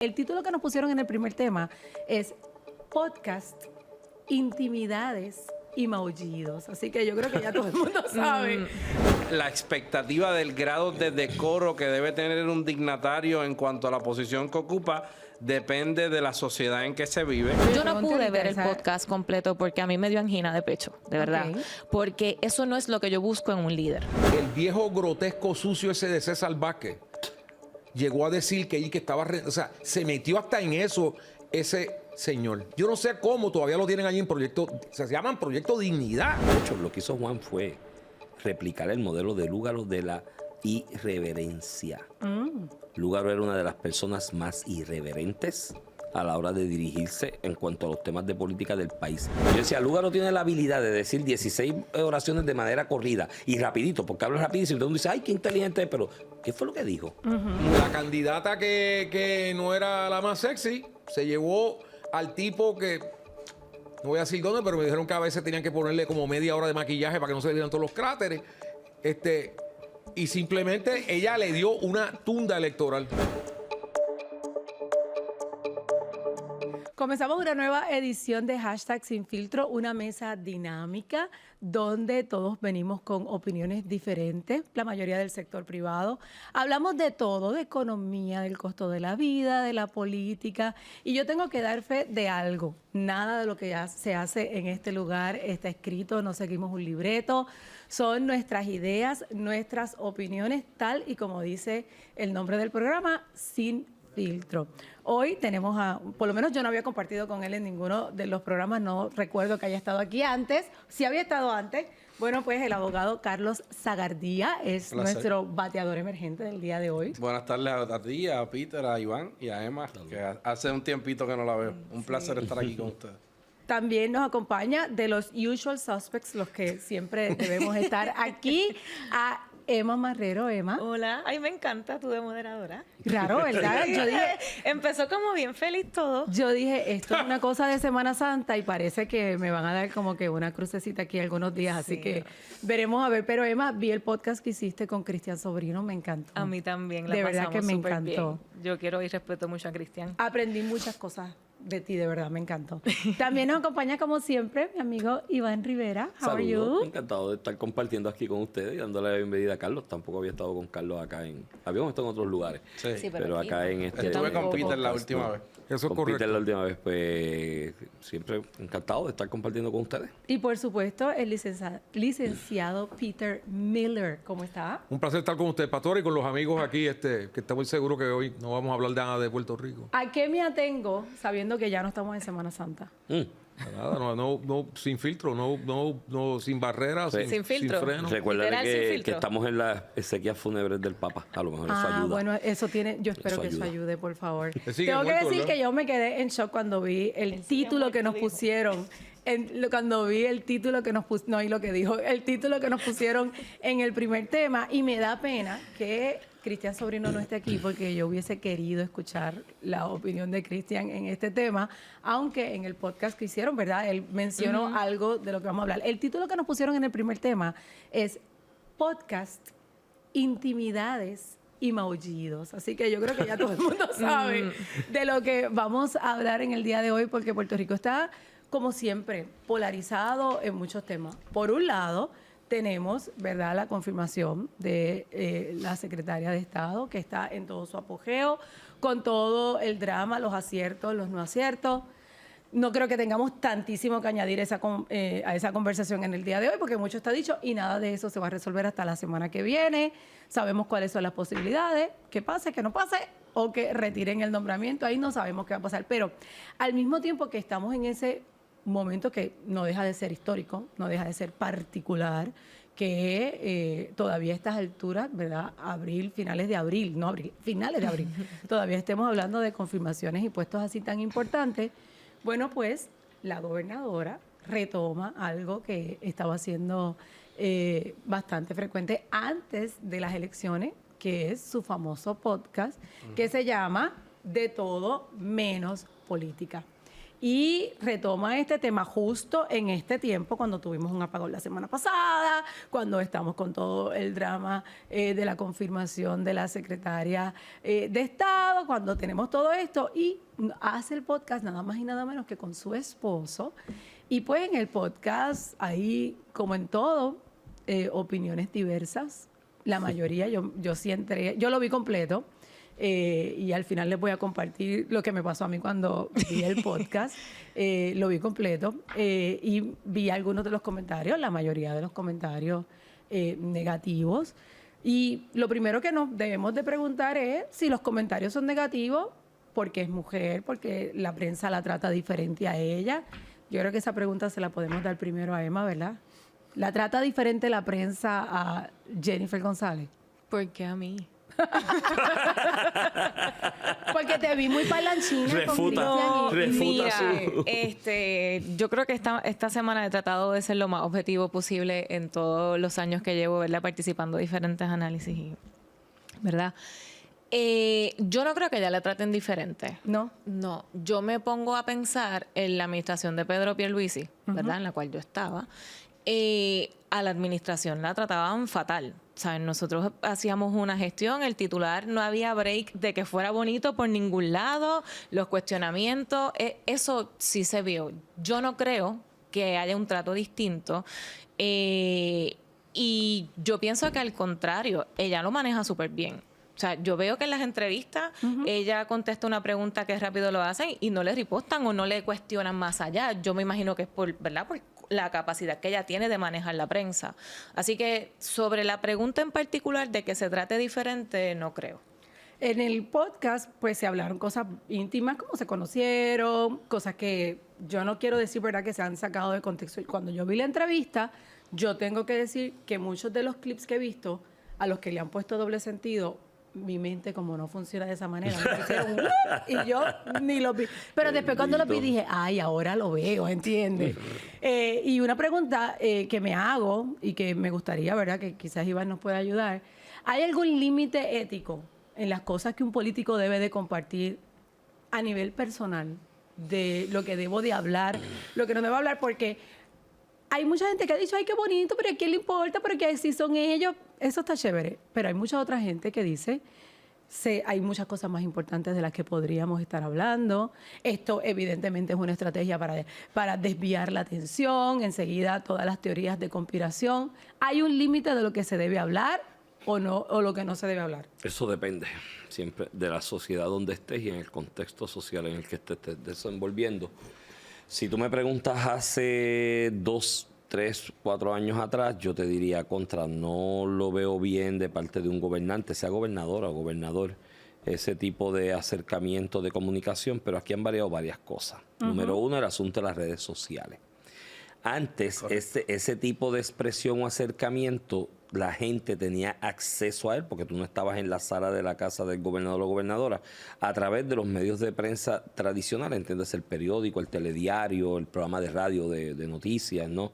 El título que nos pusieron en el primer tema es Podcast, Intimidades y Maullidos. Así que yo creo que ya todo el mundo sabe. La expectativa del grado de decoro que debe tener un dignatario en cuanto a la posición que ocupa depende de la sociedad en que se vive. Yo no pude ver el podcast completo porque a mí me dio angina de pecho, de verdad. Ok. Porque eso no es lo que yo busco en un líder. El viejo grotesco sucio ese de César Vázquez llegó a decir que estaba... O sea, se metió hasta en eso ese señor. Yo no sé cómo todavía lo tienen allí en proyecto... Se llaman Proyecto Dignidad. De hecho, lo que hizo Juan fue replicar el modelo de Lúgaro de la irreverencia. Lúgaro era una de las personas más irreverentes a la hora de dirigirse en cuanto a los temas de política del país. Yo decía, Lúgaro tiene la habilidad de decir 16 oraciones de manera corrida y rapidito, porque habla rapidísimo. Y todo el mundo dice, ay, qué inteligente es, pero ¿qué fue lo que dijo? La candidata que no era la más sexy se llevó al tipo que... No voy a decir dónde, pero me dijeron que a veces tenían que ponerle como media hora de maquillaje para que no se le vieran todos los cráteres. Y simplemente ella le dio una tunda electoral. Comenzamos una nueva edición de Hashtag Sin Filtro, una mesa dinámica donde todos venimos con opiniones diferentes, la mayoría del sector privado. Hablamos de todo, de economía, del costo de la vida, de la política. Y yo tengo que dar fe de algo. Nada de lo que ya se hace en este lugar está escrito, no seguimos un libreto. Son nuestras ideas, nuestras opiniones, tal y como dice el nombre del programa, sin filtro. Hoy tenemos por lo menos yo no había compartido con él en ninguno de los programas, no recuerdo que haya estado aquí antes. Si había estado antes, bueno, pues el abogado Carlos Zagardía es nuestro bateador emergente del día de hoy. Buenas tardes a ti, a Peter, a Iván y a Emma, que hace un tiempito que no la veo. Un placer estar aquí con ustedes. También nos acompaña de los usual suspects, los que siempre debemos estar aquí, a Emma Marrero. Emma. Hola, ay, me encanta tú de moderadora. Raro, ¿verdad? Yo dije, Empezó como bien feliz todo. esto es una cosa de Semana Santa y parece que me van a dar como que una crucecita aquí algunos días, así Sí. que veremos a ver. Pero Emma, vi el podcast que hiciste con Cristian Sobrino, me encantó. A mí también, la De verdad pasamos que me súper encantó. bien. Yo quiero y respeto mucho a Cristian. Aprendí muchas cosas de ti, de verdad, me encantó. También nos acompaña, como siempre, mi amigo Iván Rivera. How are Saludos, you? encantado de estar compartiendo aquí con ustedes y dándole la bienvenida a Carlos. Tampoco había estado con Carlos acá habíamos estado en otros lugares. Sí. Pero aquí acá no. en este... Estuve con podcast, Peter la ¿no? última vez. Eso es Con correcto. Peter la última vez, pues siempre encantado de estar compartiendo con ustedes. Y por supuesto, el licenciado Peter Miller. ¿Cómo está? Un placer estar con usted, Pastor, y con los amigos aquí, que estamos seguros que hoy no vamos a hablar de nada de Puerto Rico. ¿A qué me atengo sabiendo que ya no estamos en Semana Santa? Nada, no, sin filtro, no, sin barreras, Sí. Sin filtro. sin freno. Recuerda Literal, sin que filtro. estamos en las exequias fúnebres del Papa. A lo mejor eso ayuda. Bueno, eso tiene, yo espero Eso que eso ayuda. ayude, por favor. sigue Tengo que muerto, decir ¿verdad? que yo me quedé en shock cuando vi el título que nos pusieron. Cuando vi el título que nos pusieron, no, y lo que dijo, el título que nos pusieron en el primer tema, y me da pena que Cristian Sobrino no esté aquí porque yo hubiese querido escuchar la opinión de Cristian en este tema, aunque en el podcast que hicieron, ¿verdad? Él mencionó algo de lo que vamos a hablar. El título que nos pusieron en el primer tema es Podcast, Intimidades y Maullidos. Así que yo creo que ya todo el mundo sabe de lo que vamos a hablar en el día de hoy, porque Puerto Rico está, como siempre, polarizado en muchos temas. Por un lado, tenemos, ¿verdad?, la confirmación de la secretaria de Estado, que está en todo su apogeo, con todo el drama, los aciertos, los no aciertos. No creo que tengamos tantísimo que añadir a esa conversación en el día de hoy, porque mucho está dicho y nada de eso se va a resolver hasta la semana que viene. Sabemos cuáles son las posibilidades, que pase, que no pase, o que retiren el nombramiento. Ahí no sabemos qué va a pasar. Pero al mismo tiempo que estamos en ese momento que no deja de ser histórico, no deja de ser particular, que todavía a estas alturas, ¿verdad? Finales de abril, todavía estemos hablando de confirmaciones y puestos así tan importantes. Bueno, pues la gobernadora retoma algo que estaba haciendo bastante frecuente antes de las elecciones, que es su famoso podcast, que se llama De Todo Menos Política. y retoma este tema justo en este tiempo, cuando tuvimos un apagón la semana pasada, cuando estamos con todo el drama de la confirmación de la secretaria de Estado, cuando tenemos todo esto, y hace el podcast nada más y nada menos que con su esposo. Y pues en el podcast, ahí, como en todo, opiniones diversas. La mayoría, yo sí entré, yo lo vi completo. Y al final les voy a compartir lo que me pasó a mí cuando vi el podcast. Lo vi completo y vi algunos de los comentarios, la mayoría de los comentarios negativos. Y lo primero que nos debemos de preguntar es si los comentarios son negativos porque es mujer, porque la prensa la trata diferente a ella. Yo creo que esa pregunta se la podemos dar primero a Emma, ¿verdad? ¿La trata diferente la prensa a Jennifer González? ¿Por qué a mí? Porque te vi muy parlanchina Refuta, con Cristian Mira, yo creo que esta semana he tratado de ser lo más objetivo posible en todos los años que llevo, ¿verdad? Participando en diferentes análisis, ¿verdad? Yo no creo que ella la traten diferente. ¿No? No, yo me pongo a pensar en la administración de Pedro Pierluisi, ¿verdad? En la cual yo estaba. A la administración la trataban fatal. ¿Saben? Nosotros hacíamos una gestión, el titular no había break de que fuera bonito por ningún lado, los cuestionamientos, eso sí se vio. Yo no creo que haya un trato distinto. Y yo pienso que al contrario, ella lo maneja súper bien. O sea, yo veo que en las entrevistas ella contesta una pregunta que rápido lo hacen y no le ripostan o no le cuestionan más allá. Yo me imagino que es por, ¿verdad? Por la capacidad que ella tiene de manejar la prensa. Así que sobre la pregunta en particular de que se trate diferente, no creo. En el podcast, pues, se hablaron cosas íntimas, como se conocieron, cosas que yo no quiero decir, ¿verdad?, que se han sacado de contexto. Y cuando yo vi la entrevista, yo tengo que decir que muchos de los clips que he visto, a los que le han puesto doble sentido, mi mente como no funciona de esa manera, me pusieron, y yo ni lo vi. Pero después cuando lo vi dije, ay, ahora lo veo, ¿entiendes? Y una pregunta que me hago y que me gustaría, ¿verdad?, que quizás Iván nos pueda ayudar. ¿Hay algún límite ético en las cosas que un político debe de compartir a nivel personal? De lo que debo de hablar, lo que no debo hablar, porque hay mucha gente que ha dicho, ay, qué bonito, pero ¿a quién le importa? Pero que si son ellos, eso está chévere. Pero hay mucha otra gente que dice, hay muchas cosas más importantes de las que podríamos estar hablando. Esto evidentemente es una estrategia para desviar la atención, enseguida todas las teorías de conspiración. ¿Hay un límite de lo que se debe hablar o no, o lo que no se debe hablar? Eso depende siempre de la sociedad donde estés y en el contexto social en el que te estés desenvolviendo. Si tú me preguntas hace 2, 3, 4 años atrás, yo te diría no lo veo bien de parte de un gobernante, sea gobernadora o gobernador, ese tipo de acercamiento de comunicación, pero aquí han variado varias cosas. Número uno, el asunto de las redes sociales. Antes, ese tipo de expresión o acercamiento, la gente tenía acceso a él, porque tú no estabas en la sala de la casa del gobernador o gobernadora, a través de los medios de prensa tradicionales, ¿entiendes? El periódico, el telediario, el programa de radio de noticias, ¿no?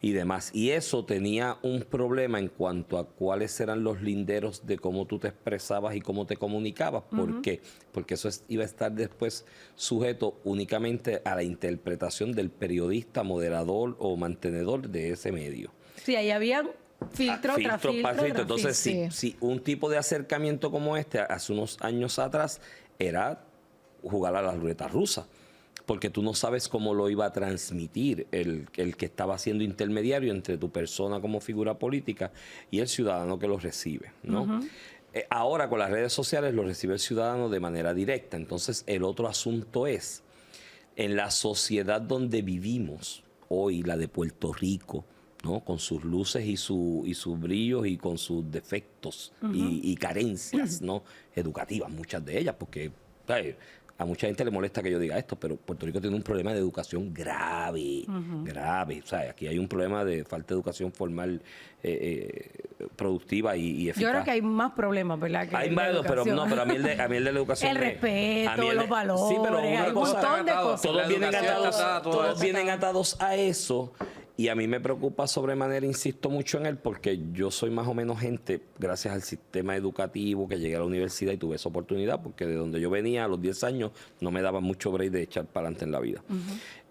Y demás. Y eso tenía un problema en cuanto a cuáles eran los linderos de cómo tú te expresabas y cómo te comunicabas. ¿Por qué? Porque eso iba a estar después sujeto únicamente a la interpretación del periodista, moderador o mantenedor de ese medio. Sí, ahí había filtro tras filtro. Entonces, si un tipo de acercamiento como este hace unos años atrás era jugar a la ruleta rusa, porque tú no sabes cómo lo iba a transmitir el que estaba siendo intermediario entre tu persona como figura política y el ciudadano que lo recibe, ¿no? Ahora con las redes sociales lo recibe el ciudadano de manera directa. Entonces el otro asunto es, en la sociedad donde vivimos hoy, la de Puerto Rico, ¿no?, con sus luces y sus brillos y con sus defectos y carencias, ¿no?, educativas, muchas de ellas, porque a mucha gente le molesta que yo diga esto, pero Puerto Rico tiene un problema de educación grave, grave. O sea, aquí hay un problema de falta de educación formal productiva y eficaz. Yo creo que hay más problemas, ¿verdad? Que hay varios, pero a mí el de la educación... el respeto, los valores, sí, pero hay un montón de cosas. Todos vienen atados a eso. Y a mí me preocupa sobremanera, insisto mucho en él, porque yo soy más o menos gente, gracias al sistema educativo, que llegué a la universidad y tuve esa oportunidad, porque de donde yo venía a los 10 años no me daba mucho break de echar para adelante en la vida.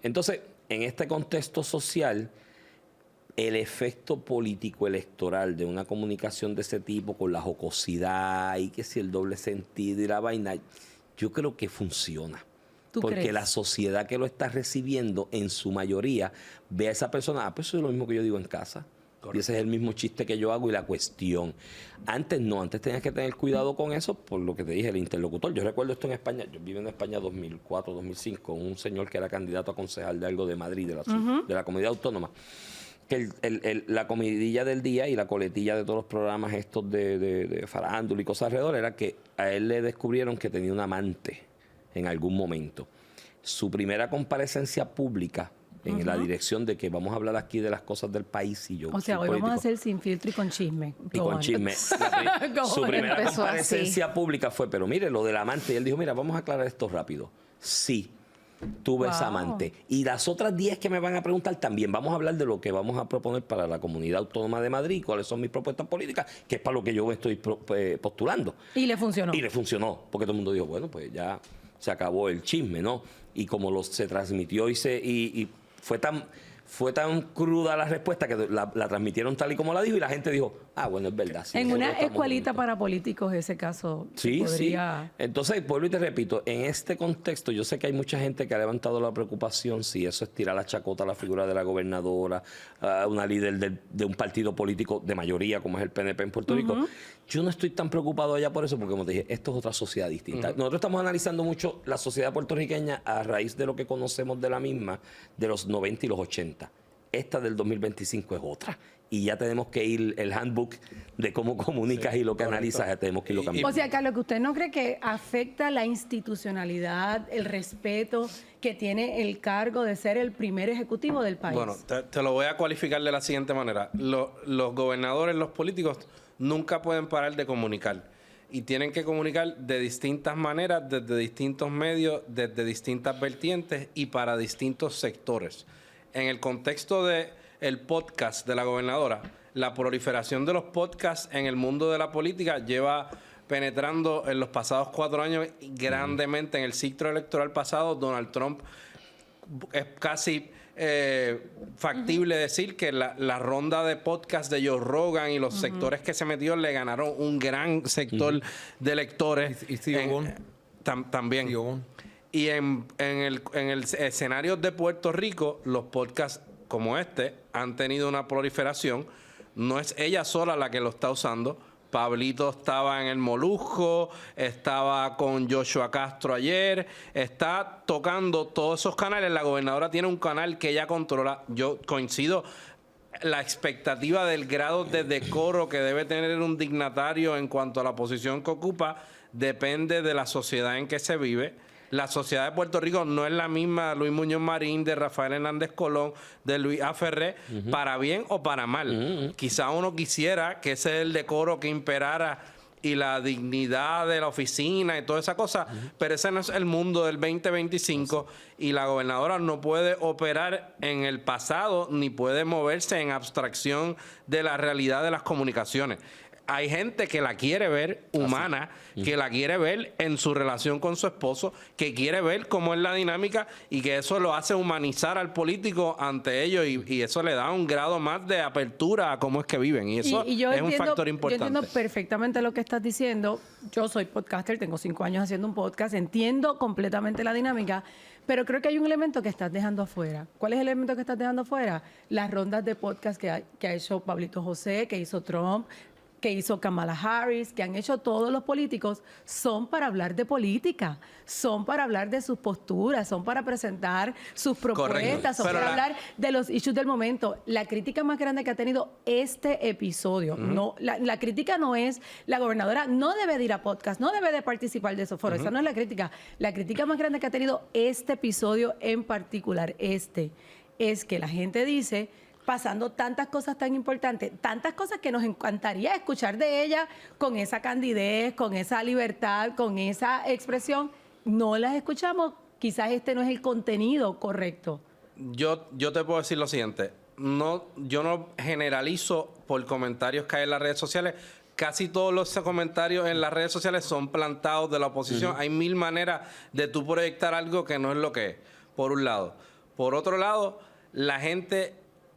Entonces, en este contexto social, el efecto político electoral de una comunicación de ese tipo, con la jocosidad y que si el doble sentido y la vaina, yo creo que funciona. ¿Tú Porque crees? la sociedad que lo está recibiendo, en su mayoría, ve a esa persona, pues eso es lo mismo que yo digo en casa. Y ese es el mismo chiste que yo hago y la cuestión. Antes no, antes tenías que tener cuidado con eso, por lo que te dije, el interlocutor. Yo recuerdo esto en España, yo viví en España 2004, 2005, un señor que era candidato a concejal de algo de Madrid, de la comunidad autónoma, que la comidilla del día y la coletilla de todos los programas estos de farándula y cosas alrededor era que a él le descubrieron que tenía un amante en algún momento. Su primera comparecencia pública en la dirección de que vamos a hablar aquí de las cosas del país y yo O sea, soy hoy vamos a político. hacer sin filtro y con chisme. Y con chisme. Su primera Empezó comparecencia pública fue, pero mire, lo del amante. Y él dijo, mira, vamos a aclarar esto rápido. Sí, tuve esa Wow. amante. Y las otras 10 que me van a preguntar también. Vamos a hablar de lo que vamos a proponer para la Comunidad Autónoma de Madrid, cuáles son mis propuestas políticas, que es para lo que yo me estoy postulando. Y le funcionó. Y le funcionó, porque todo el mundo dijo, bueno, pues ya se acabó el chisme, ¿no? Y como se transmitió y fue tan cruda la respuesta que la transmitieron tal y como la dijo y la gente dijo, ah, bueno, es verdad. Sí, En nosotros una estamos escuelita juntos. para políticos, ese caso Sí, podría... sí. Entonces, vuelvo y te repito, en este contexto, yo sé que hay mucha gente que ha levantado la preocupación si eso es tirar la chacota a la figura de la gobernadora, a una líder de un partido político de mayoría, como es el PNP en Puerto Rico. Yo no estoy tan preocupado allá por eso, porque como te dije, esto es otra sociedad distinta. Nosotros estamos analizando mucho la sociedad puertorriqueña a raíz de lo que conocemos de la misma, de los 90 y los 80. Esta del 2025 es otra. Y ya tenemos que ir, el handbook de cómo comunicas y lo que analizas, ya tenemos que irlo cambiando. O sea, Carlos, que usted no cree que afecta la institucionalidad, el respeto que tiene el cargo de ser el primer ejecutivo del país. Bueno, te lo voy a cualificar de la siguiente manera. Los gobernadores, los políticos, nunca pueden parar de comunicar. Y tienen que comunicar de distintas maneras, desde distintos medios, desde distintas vertientes y para distintos sectores. En el contexto del podcast de la gobernadora, la proliferación de los podcasts en el mundo de la política lleva penetrando en los pasados 4 años grandemente. En el ciclo electoral pasado, Donald Trump es casi factible decir que la ronda de podcast de Joe Rogan y los sectores que se metió le ganaron un gran sector de electores. Y Steve Ogon. También. Steve Ogon. Y en el escenario de Puerto Rico, los podcasts como este han tenido una proliferación. No es ella sola la que lo está usando. Pablito estaba en el Molusco, estaba con Joshua Castro ayer, está tocando todos esos canales. La gobernadora tiene un canal que ella controla. Yo coincido. La expectativa del grado de decoro que debe tener un dignatario en cuanto a la posición que ocupa depende de la sociedad en que se vive. La sociedad de Puerto Rico no es la misma de Luis Muñoz Marín, de Rafael Hernández Colón, de Luis A. Ferré, para bien o para mal. Quizá uno quisiera que ese es el decoro que imperara y la dignidad de la oficina y toda esa cosa, pero ese no es el mundo del 2025 y la gobernadora no puede operar en el pasado ni puede moverse en abstracción de la realidad de las comunicaciones. Hay gente que la quiere ver humana, que la quiere ver en su relación con su esposo, que quiere ver cómo es la dinámica y que eso lo hace humanizar al político ante ellos y eso le da un grado más de apertura a cómo es que viven. Y eso yo es un factor importante. Yo entiendo perfectamente lo que estás diciendo. Yo soy podcaster, tengo 5 años haciendo un podcast, entiendo completamente la dinámica, pero creo que hay un elemento que estás dejando afuera. ¿Cuál es el elemento que estás dejando afuera? Las rondas de podcast que ha hecho Pablito José, que hizo Trump, que hizo Kamala Harris, que han hecho todos los políticos, son para hablar de política, son para hablar de sus posturas, son para presentar sus propuestas, Correcto. son Pero para hablar de los issues del momento. La crítica más grande que ha tenido este episodio, no, la crítica no es, la gobernadora no debe de ir a podcast, no debe de participar de esos foros, esa no es la crítica. La crítica más grande que ha tenido este episodio en particular, es que la gente dice, pasando tantas cosas tan importantes, tantas cosas que nos encantaría escuchar de ella con esa candidez, con esa libertad, con esa expresión, no las escuchamos. Quizás este no es el contenido correcto. Yo te puedo decir lo siguiente. yo no generalizo por comentarios que hay en las redes sociales. Casi todos los comentarios en las redes sociales son plantados de la oposición. Hay mil maneras de tú proyectar algo que no es lo que es, por un lado. Por otro lado, la gente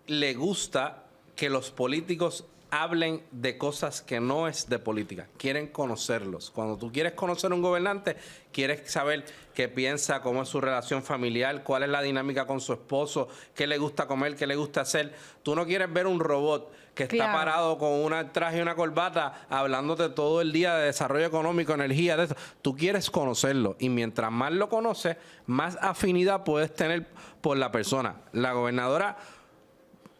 le gusta que los políticos hablen de cosas que no es de política. Quieren conocerlos. Cuando tú quieres conocer a un gobernante, quieres saber qué piensa, cómo es su relación familiar, cuál es la dinámica con su esposo, qué le gusta comer, qué le gusta hacer. Tú no quieres ver un robot que está Claro. parado con un traje y una corbata hablándote todo el día de desarrollo económico, energía, de eso. Tú quieres conocerlo. Y mientras más lo conoces, más afinidad puedes tener por la persona. La gobernadora...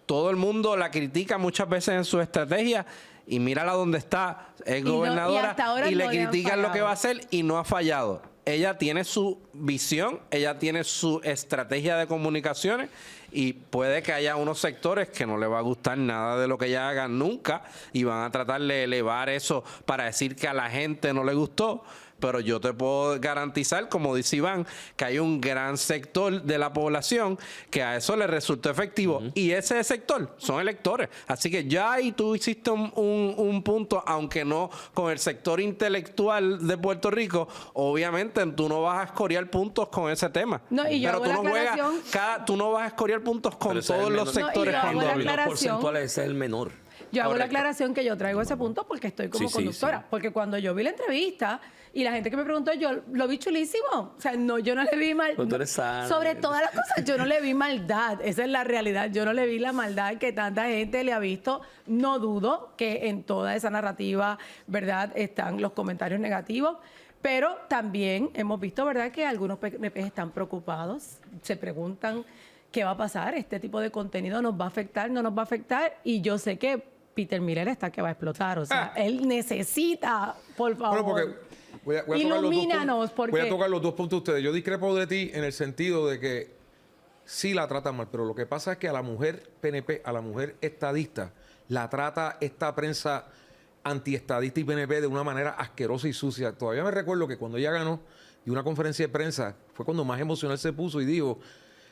Todo el mundo la critica muchas veces en su estrategia y mírala donde está, es Y no- y gobernadora hasta ahora y le no le han critican lo que fallado. va a hacer y no ha fallado. Ella tiene su visión, ella tiene su estrategia de comunicaciones y puede que haya unos sectores que no le va a gustar nada de lo que ella haga nunca y van a tratar de elevar eso para decir que a la gente no le gustó. Pero yo te puedo garantizar, como dice Iván, que hay un gran sector de la población que a eso le resultó efectivo. Y ese sector son electores. Así que ya ahí tú hiciste un punto, aunque no con el sector intelectual de Puerto Rico, obviamente tú no vas a escorear puntos con ese tema. No, y yo pero hago tú la no juegas, aclaración- tú no vas a escorear puntos con Pero ese es todos el los menor. sectores No, y yo hago cuando la hablan. aclaración- porcentuales ese es el menor. Yo hago la Correcto. aclaración que yo traigo ese punto porque estoy como Sí, sí, conductora. sí. Porque cuando yo vi la entrevista y la gente que me preguntó, yo lo vi chulísimo. O sea, no, yo no le vi mal. Pero tú eres sana. Sobre todas las cosas, yo no le vi maldad. Esa es la realidad. Yo no le vi la maldad que tanta gente le ha visto. No dudo que en toda esa narrativa, ¿verdad?, están los comentarios negativos. Pero también hemos visto, ¿verdad?, que algunos PNP están preocupados. Se preguntan qué va a pasar. Este tipo de contenido nos va a afectar, no nos va a afectar. Y yo sé que Peter Miller está que va a explotar. O sea, él necesita, por favor. Bueno, porque voy a tocar los dos Ilumínanos, puntos. porque... Voy a tocar los dos puntos de ustedes. Yo discrepo de ti en el sentido de que sí la trata mal, pero lo que pasa es que a la mujer PNP, a la mujer estadista, la trata esta prensa antiestadista y PNP de una manera asquerosa y sucia. Todavía me recuerdo que cuando ella ganó y una conferencia de prensa fue cuando más emocional se puso y dijo,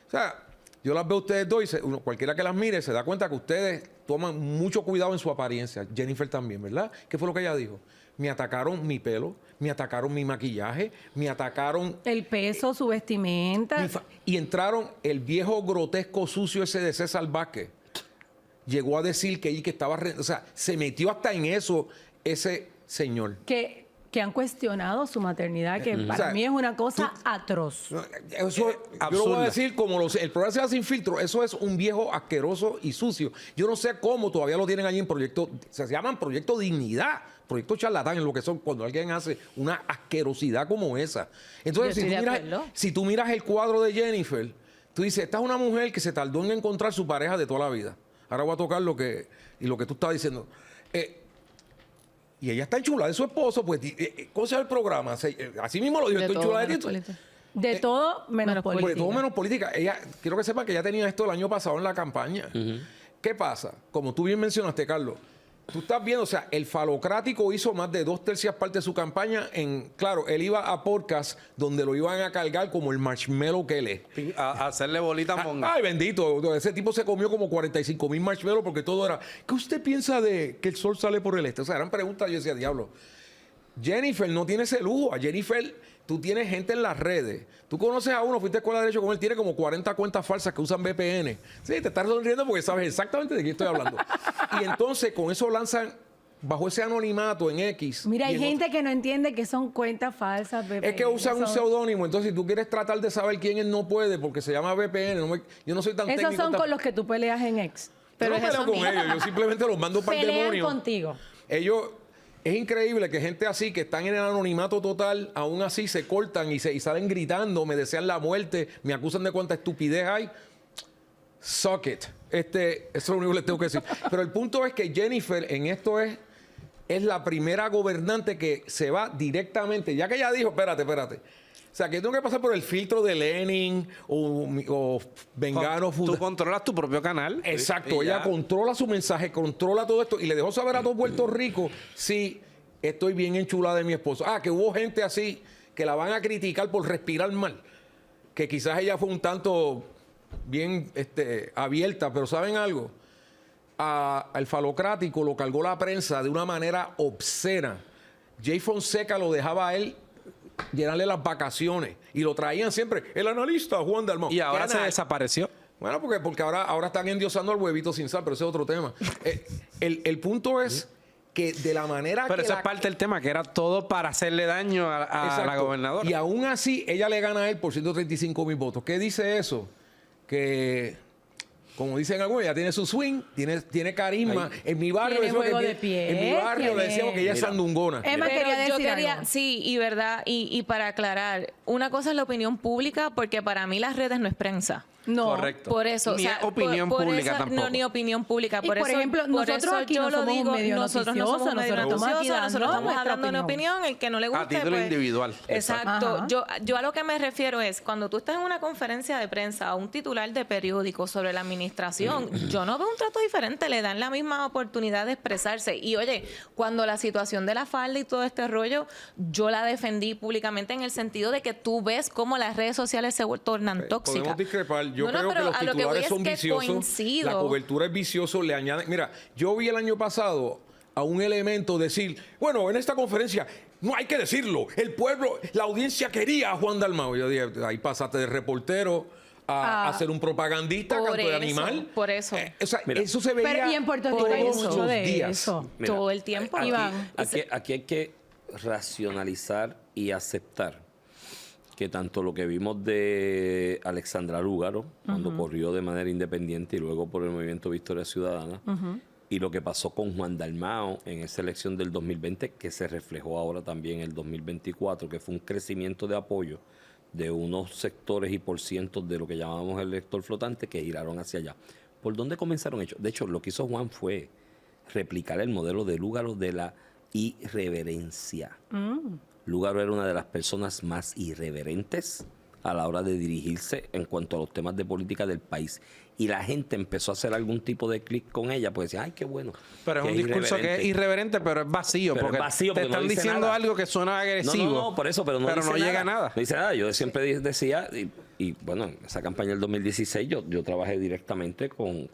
o sea, yo las veo a ustedes dos y cualquiera que las mire se da cuenta que ustedes toman mucho cuidado en su apariencia. Jennifer también, ¿verdad? ¿Qué fue lo que ella dijo? Me atacaron mi pelo, me atacaron mi maquillaje, me atacaron... El peso, su vestimenta. Y entraron el viejo grotesco sucio ese de César Vázquez. Llegó a decir que estaba... O sea, se metió hasta en eso ese señor. Que han cuestionado su maternidad, que para sea, mí es una cosa atroz. Eso, yo lo voy absurda. a decir como el programa se va sin filtro, eso es un viejo asqueroso y sucio. Yo no sé cómo todavía lo tienen allí en proyecto, se llaman proyecto dignidad, proyecto charlatán, en lo que son cuando alguien hace una asquerosidad como esa. Entonces, Yo estoy de acuerdo. si tú miras el cuadro de Jennifer, tú dices, esta es una mujer que se tardó en encontrar su pareja de toda la vida. Ahora voy a tocar lo que tú estabas diciendo. Y ella está enchulada de su esposo, pues, ¿cómo se llama el programa? Así mismo lo dijo, De estoy todo enchulada de menos ti. política. De todo menos Menos política. Pues todo menos política. Ella, quiero que sepan que ella tenía esto el año pasado en la campaña. ¿Qué pasa? Como tú bien mencionaste, Carlos, tú estás viendo, o sea, el falocrático hizo más de 2/3 partes de su campaña claro, él iba a podcast donde lo iban a cargar como el marshmallow que él es. A hacerle bolita monga. Ay, bendito. Ese tipo se comió como 45,000 marshmallows porque todo era, ¿qué usted piensa de que el sol sale por el este? O sea, eran preguntas, yo decía, diablo. Jennifer no tiene ese lujo. A Jennifer, tú tienes gente en las redes. Tú conoces a uno, fuiste a escuela de derecho con él, tiene como 40 cuentas falsas que usan VPN. Sí, te estás sonriendo porque sabes exactamente de quién estoy hablando. Y entonces con eso lanzan, bajo ese anonimato en X. Mira, hay y en gente que no entiende que son cuentas falsas. es que usan un Son- seudónimo, entonces si tú quieres tratar de saber quién él no puede porque se llama VPN, yo no soy tan Esos técnico. son con los que tú peleas en ex. Yo Pero no es peleo eso con mismo. ellos, yo simplemente los mando para el Pelean demonio. contigo. Ellos, es increíble que gente así, que están en el anonimato total, aún así se cortan y salen gritando, me desean la muerte, me acusan de cuánta estupidez hay. Suck it. Eso es lo único que les tengo que decir. Pero el punto es que Jennifer en esto es la primera gobernante que se va directamente, ya que ella dijo, espérate. O sea, que yo tengo que pasar por el filtro de Lenin o Vengano. Tú controlas tu propio canal. Exacto, Y ella ya. controla su mensaje, controla todo esto y le dejó saber a todo Puerto Rico, sí, estoy bien enchulada de mi esposo. Que hubo gente así que la van a criticar por respirar mal, que quizás ella fue un tanto bien abierta, pero ¿saben algo? Al falocrático lo cargó la prensa de una manera obscena. Jay Fonseca lo dejaba a él llenarle las vacaciones y lo traían siempre. El analista Juan Dalmau. Y ahora se desapareció. Bueno, porque ahora están endiosando al huevito sin sal, pero ese es otro tema. El punto es que de la manera Pero que esa es parte del tema, que era todo para hacerle daño a la Exacto. gobernadora. Y aún así, ella le gana a él por 135,000 votos. ¿Qué dice eso? Que, como dicen algunos, ella tiene su swing, tiene carisma. En mi barrio, Tiene decimos juego que de pies, en mi barrio le decíamos que ella es Mira. sandungona. Emma Pero quería yo decir quería, algo. sí, y verdad, y para aclarar, una cosa es la opinión pública, porque para mí las redes no es prensa. No. Correcto. Por eso, Ni o sea, es opinión por pública eso- tampoco. No, ni opinión pública. Y Por por eso, ejemplo, por nosotros eso aquí yo no lo somos un digo, medio nosotros no somos noticioso, un medio nosotros estamos aquí noticioso, nosotros dando estamos nuestra hablando una opinión, el que no le guste, título pues, individual. Exacto. Ajá. Yo a lo que me refiero es, cuando tú estás en una conferencia de prensa a un titular de periódico sobre la administración, yo no veo un trato diferente, le dan la misma oportunidad de expresarse. Y oye, cuando la situación de la falda y todo este rollo, yo la defendí públicamente en el sentido de que tú ves cómo las redes sociales se tornan tóxicas. Podemos discrepar. Yo No, no, creo que pero los a lo que voy titulares es son que viciosos. coincido. La cobertura es vicioso. Le añaden. Mira, yo vi el año pasado a un elemento decir, bueno, en esta conferencia no hay que decirlo. El pueblo, la audiencia quería a Juan Dalmau. Yo dije, ahí pasaste de reportero a ser un propagandista, Por canto de eso, animal. por eso. O sea, Mira. eso se veía Pero y en Puerto Rico hay todos mucho los de días. eso. Mira, Todo el tiempo. Iván. Aquí hay que racionalizar y aceptar que tanto lo que vimos de Alexandra Lúgaro, cuando corrió de manera independiente y luego por el movimiento Victoria Ciudadana, y lo que pasó con Juan Dalmau en esa elección del 2020, que se reflejó ahora también en el 2024, que fue un crecimiento de apoyo de unos sectores y porcientos de lo que llamamos el elector flotante que giraron hacia allá. ¿Por dónde comenzaron ellos? De hecho, lo que hizo Juan fue replicar el modelo de Lúgaro de la irreverencia. Lúgaro era una de las personas más irreverentes a la hora de dirigirse en cuanto a los temas de política del país. Y la gente empezó a hacer algún tipo de clic con ella, pues decía, ay, qué bueno. Pero es un discurso que es irreverente, pero es vacío. Pero es porque vacío te porque no están dice diciendo nada. algo que suena agresivo. No, por eso, pero no dice llega a nada. No dice nada. Yo siempre decía, y bueno, en esa campaña del 2016 yo trabajé directamente con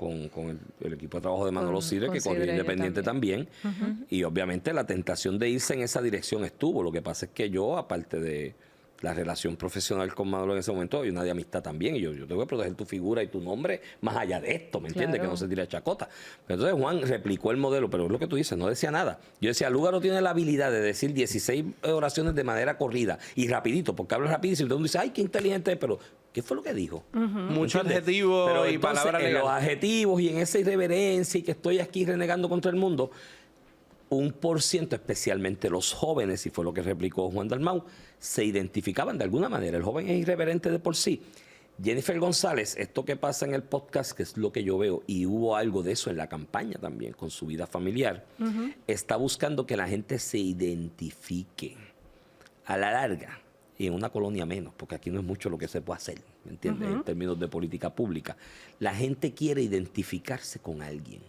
el equipo de trabajo de Manolo Sidre, con que corrió Sidre, yo independiente también. Y obviamente la tentación de irse en esa dirección estuvo. Lo que pasa es que yo, aparte de la relación profesional con Manolo en ese momento, hay una de amistad también, y yo tengo que proteger tu figura y tu nombre más allá de esto, ¿me entiendes? Claro. Que no se tire a chacota. Pero entonces Juan replicó el modelo, pero es lo que tú dices, no decía nada. Yo decía, Lúgaro tiene la habilidad de decir 16 oraciones de manera corrida y rapidito, porque habla rapidísimo, y todo el mundo dice, ay, qué inteligente es, pero ¿qué fue lo que dijo? Muchos ¿Entiendes? adjetivos Pero y entonces, palabras en los legales. adjetivos y en esa irreverencia y que estoy aquí renegando contra el mundo, un por ciento, especialmente los jóvenes, y fue lo que replicó Juan Dalmau, se identificaban de alguna manera. El joven es irreverente de por sí. Jennifer González, esto que pasa en el podcast, que es lo que yo veo, y hubo algo de eso en la campaña también, con su vida familiar, está buscando que la gente se identifique a la larga, y en una colonia menos, porque aquí no es mucho lo que se puede hacer, ¿me entiendes? En términos de política pública. La gente quiere identificarse con alguien.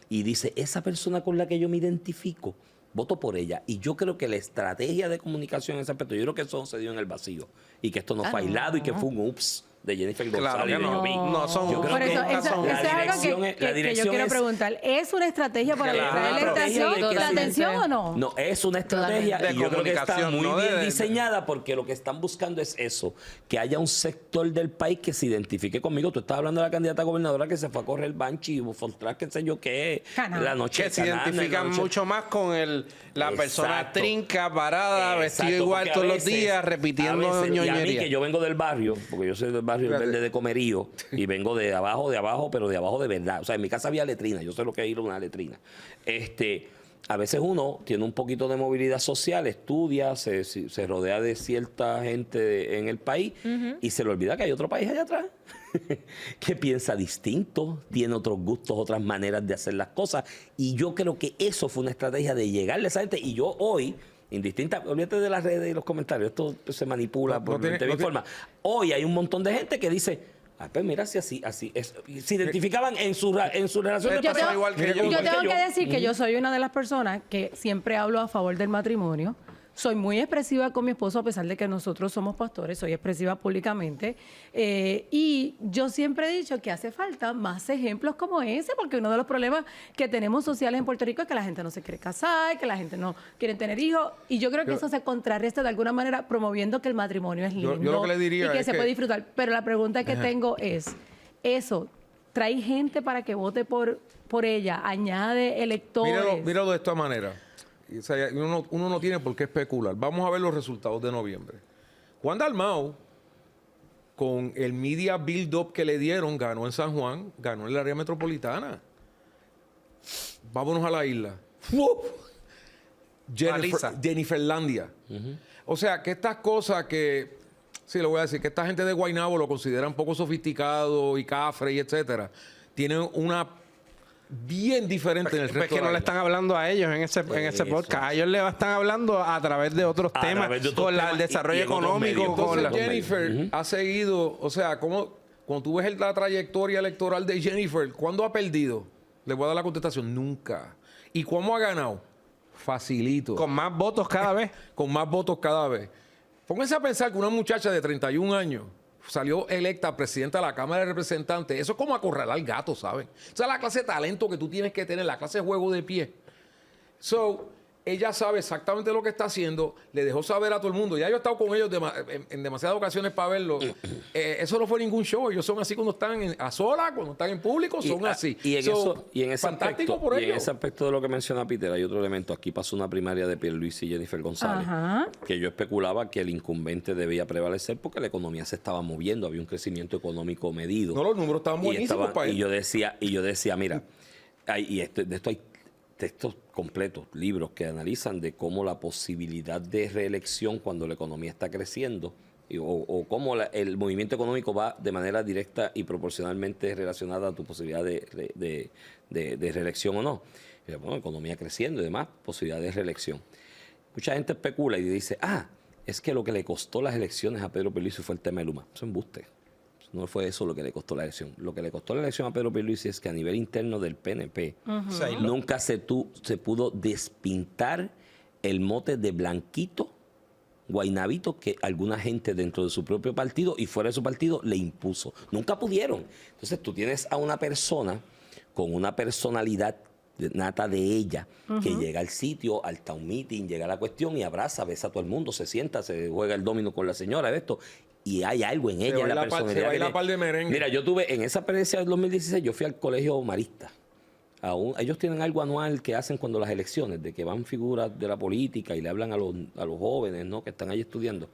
Y dice, esa persona con la que yo me identifico, voto por ella. Y yo creo que la estrategia de comunicación en ese aspecto, yo creo que eso se dio en el vacío. Y que esto no fue aislado y que fue un ups de Jennifer Claro que González. y de no. Jovín. No son Yo creo Por que eso, la eso es algo dirección es- la que yo dirección quiero es- preguntar. ¿Es una estrategia para Claro. distraer la Estrategia atención, de que la sí. atención o no? No, es una estrategia De y yo creo que está comunicación, muy no bien de- diseñada porque lo que están buscando es eso, que haya un sector del país que se identifique conmigo. Tú estabas hablando de la candidata a gobernadora que se fue a correr el Banchi, Bufotras, qué sé yo qué, Canal. la noche Que de se Canal, identifican la noche- mucho más con la persona Exacto. trinca, parada, Exacto, vestido igual porque a todos los veces- días, a repitiendo veces, y a mí ñoñería. que yo vengo del barrio, porque yo soy del barrio Fíjate. verde de Comerío, y vengo de abajo, pero de abajo de verdad. O sea, en mi casa había letrina, yo sé lo que es ir a una letrina. A veces uno tiene un poquito de movilidad social, estudia, se rodea de cierta gente en el país y se le olvida que hay otro país allá atrás que piensa distinto, tiene otros gustos, otras maneras de hacer las cosas. Y yo creo que eso fue una estrategia de llegarle a esa gente. Y yo hoy, indistinta, olvídate de las redes y los comentarios, esto se manipula por forma. Hoy hay un montón de gente que dice, pues mira, si así es. Se identificaban en su relación de Yo pareja. igual que yo. Yo igual tengo que que yo. decir que yo soy una de las personas que siempre hablo a favor del matrimonio. soy muy expresiva con mi esposo, a pesar de que nosotros somos pastores, soy expresiva públicamente. Y yo siempre he dicho que hace falta más ejemplos como ese, porque uno de los problemas que tenemos sociales en Puerto Rico es que la gente no se quiere casar, que la gente no quiere tener hijos. Y yo creo que eso se contrarresta de alguna manera promoviendo que el matrimonio es lindo yo lo que le diría y que es se que- puede disfrutar. Pero la pregunta que tengo es, eso, ¿trae gente para que vote por ella? ¿Añade electores? Míralo de esta manera. O sea, uno no tiene por qué especular. Vamos a ver los resultados de noviembre. Juan Dalmau, con el media build-up que le dieron, ganó en San Juan, ganó en el área metropolitana. Vámonos a la isla. ¡Uf! Paliza. Jenniferlandia. O sea, que estas cosas que, sí, lo voy a decir, que esta gente de Guaynabo lo consideran poco sofisticado y cafre y etcétera, tienen una bien diferente en el Es resto que de no la le isla. están hablando a ellos en ese Eso. podcast. A ellos le están hablando a través de otros A temas, través de otros con el temas desarrollo y en otros económico, medios. con Entonces la... Jennifer ha seguido, o sea, cuando tú ves la trayectoria electoral de Jennifer, ¿cuándo ha perdido? Le voy a dar la contestación, nunca. ¿Y cómo ha ganado? Facilito. con más votos cada vez. Con más votos cada vez. Pónganse a pensar que una muchacha de 31 años salió electa presidenta de la Cámara de Representantes. Eso es como acorralar al gato, ¿saben? O sea, la clase de talento que tú tienes que tener, la clase de juego de pie. So, ella sabe exactamente lo que está haciendo, le dejó saber a todo el mundo. Ya yo he estado con ellos en demasiadas ocasiones para verlo. Eso no fue ningún show. Ellos son así cuando están a solas, cuando están en público, son así. Y en, So, ese fantástico aspecto, por y en ellos. ese aspecto de lo que menciona Peter, hay otro elemento. Aquí pasó una primaria de Pierluisi y Jennifer González, Ajá. que yo especulaba que el incumbente debía prevalecer porque la economía se estaba moviendo, había un crecimiento económico medido. No, los números estaban buenísimos para y él. yo decía, mira, de esto hay textos completos, libros que analizan de cómo la posibilidad de reelección cuando la economía está creciendo o cómo el movimiento económico va de manera directa y proporcionalmente relacionada a tu posibilidad de reelección o no. Y, bueno, economía creciendo y demás, posibilidad de reelección. Mucha gente especula y dice, es que lo que le costó las elecciones a Pedro Pierluisi fue el tema de Luma. Eso es embuste. No fue eso lo que le costó la elección. Lo que le costó la elección a Pedro Pierluisi es que a nivel interno del PNP nunca se pudo despintar el mote de blanquito, guaynabito, que alguna gente dentro de su propio partido y fuera de su partido le impuso. Nunca pudieron. Entonces tú tienes a una persona con una personalidad nata de ella, que llega al sitio, al town meeting, llega a la cuestión y abraza, besa a todo el mundo, se sienta, se juega el dominó con la señora, esto. Y hay algo en ella, en la personalidad. Se baila que par de merengue. Mira, yo tuve, en esa experiencia del 2016, yo fui al colegio marista. Ellos tienen algo anual que hacen cuando las elecciones, de que van figuras de la política y le hablan a los jóvenes, ¿no?, que están ahí estudiando.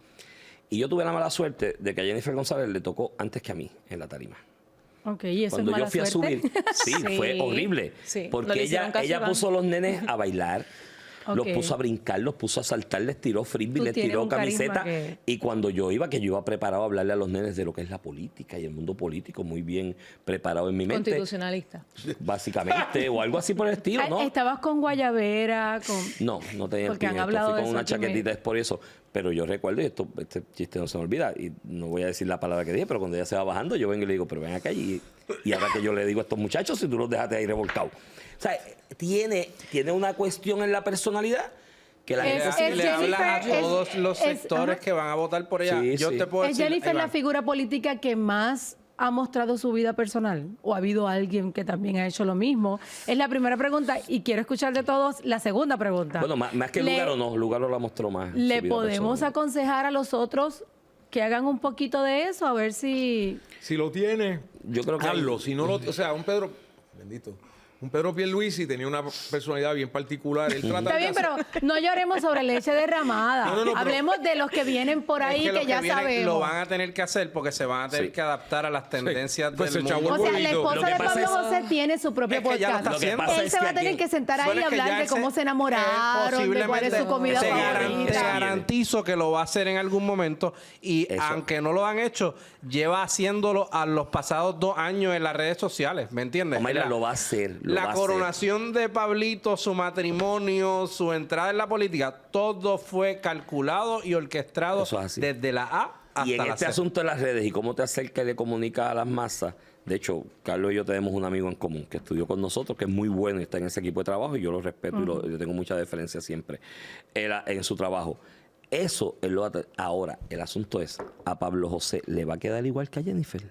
Y yo tuve la mala suerte de que a Jennifer González le tocó antes que a mí en la tarima. Ok, y eso Cuando es mala yo fui suerte. a subir, sí, Sí, fue horrible. sí. No Porque le hicieron caso a ella Iván. puso a los nenes a bailar, los Ok. puso a brincar, los puso a saltar, les tiró frisbee, Tú les tienes tiró un carisma camiseta. que- Y cuando yo iba preparado a hablarle a los nenes de lo que es la política y el mundo político, muy bien preparado en mi mente, Constitucionalista. básicamente, o algo así por el estilo, ¿no? Estabas con Guayabera, con... No tenía el Porque han pin, hablado fui de con eso una aquí, me- chaquetita, es por eso. Pero yo recuerdo, y este chiste no se me olvida, y no voy a decir la palabra que dije, pero cuando ella se va bajando, yo vengo y le digo, pero ven acá, y ahora que yo le digo a estos muchachos, si tú los dejaste ahí revolcados. O sea, tiene una cuestión en la personalidad que la Es- gente... es le hablas a Jennifer, todos los sectores ajá. que van a votar por ella. Sí, Yo sí. te puedo ¿Es decir, Jennifer ahí la va. figura política que más ha mostrado su vida personal? ¿O ha habido alguien que también ha hecho lo mismo? Es la primera pregunta y quiero escuchar de todos la segunda pregunta. Bueno, más que Lugaro no, Lugaro la mostró más. su ¿Le vida podemos personal. aconsejar a los otros que hagan un poquito de eso? A ver si... Si lo tiene, Yo creo que hazlo. Si no lo, o sea, un Pedro Pierluisi tenía una personalidad bien particular. Él trata Está de bien, hacer- pero no lloremos sobre leche derramada. No, pero- Hablemos de los que vienen por Es ahí que que, los ya vienen sabemos. lo van a tener que hacer porque se van a tener Sí. que adaptar a las tendencias Pues del se echó mundo. O sea, la Lo que esposa de pasa Pablo es- José tiene su propio Es que ya lo podcast. está haciendo. Lo que pasa Él es se que va a tener aquí- que sentar ahí Bueno, y es que hablar ya de cómo ese- se enamoraron, de cuál es su comida te favorita. garantizo que lo va a hacer en algún momento y Eso. aunque no lo han hecho, lleva haciéndolo a los pasados 2 años en las redes sociales, ¿me entiendes? Omaira, lo va a hacer. lo va La a hacer. coronación de Pablito, su matrimonio, su entrada en la política, todo fue calculado y orquestado Eso es así. desde la A Y en hasta la este Z. asunto de las redes y cómo te acerca y le comunica a las masas, de hecho, Carlos y yo tenemos un amigo en común que estudió con nosotros, que es muy bueno y está en ese equipo de trabajo y yo lo respeto y yo tengo mucha deferencia siempre en su trabajo. Eso es lo ahora, el asunto es, a Pablo José le va a quedar igual que a Jennifer.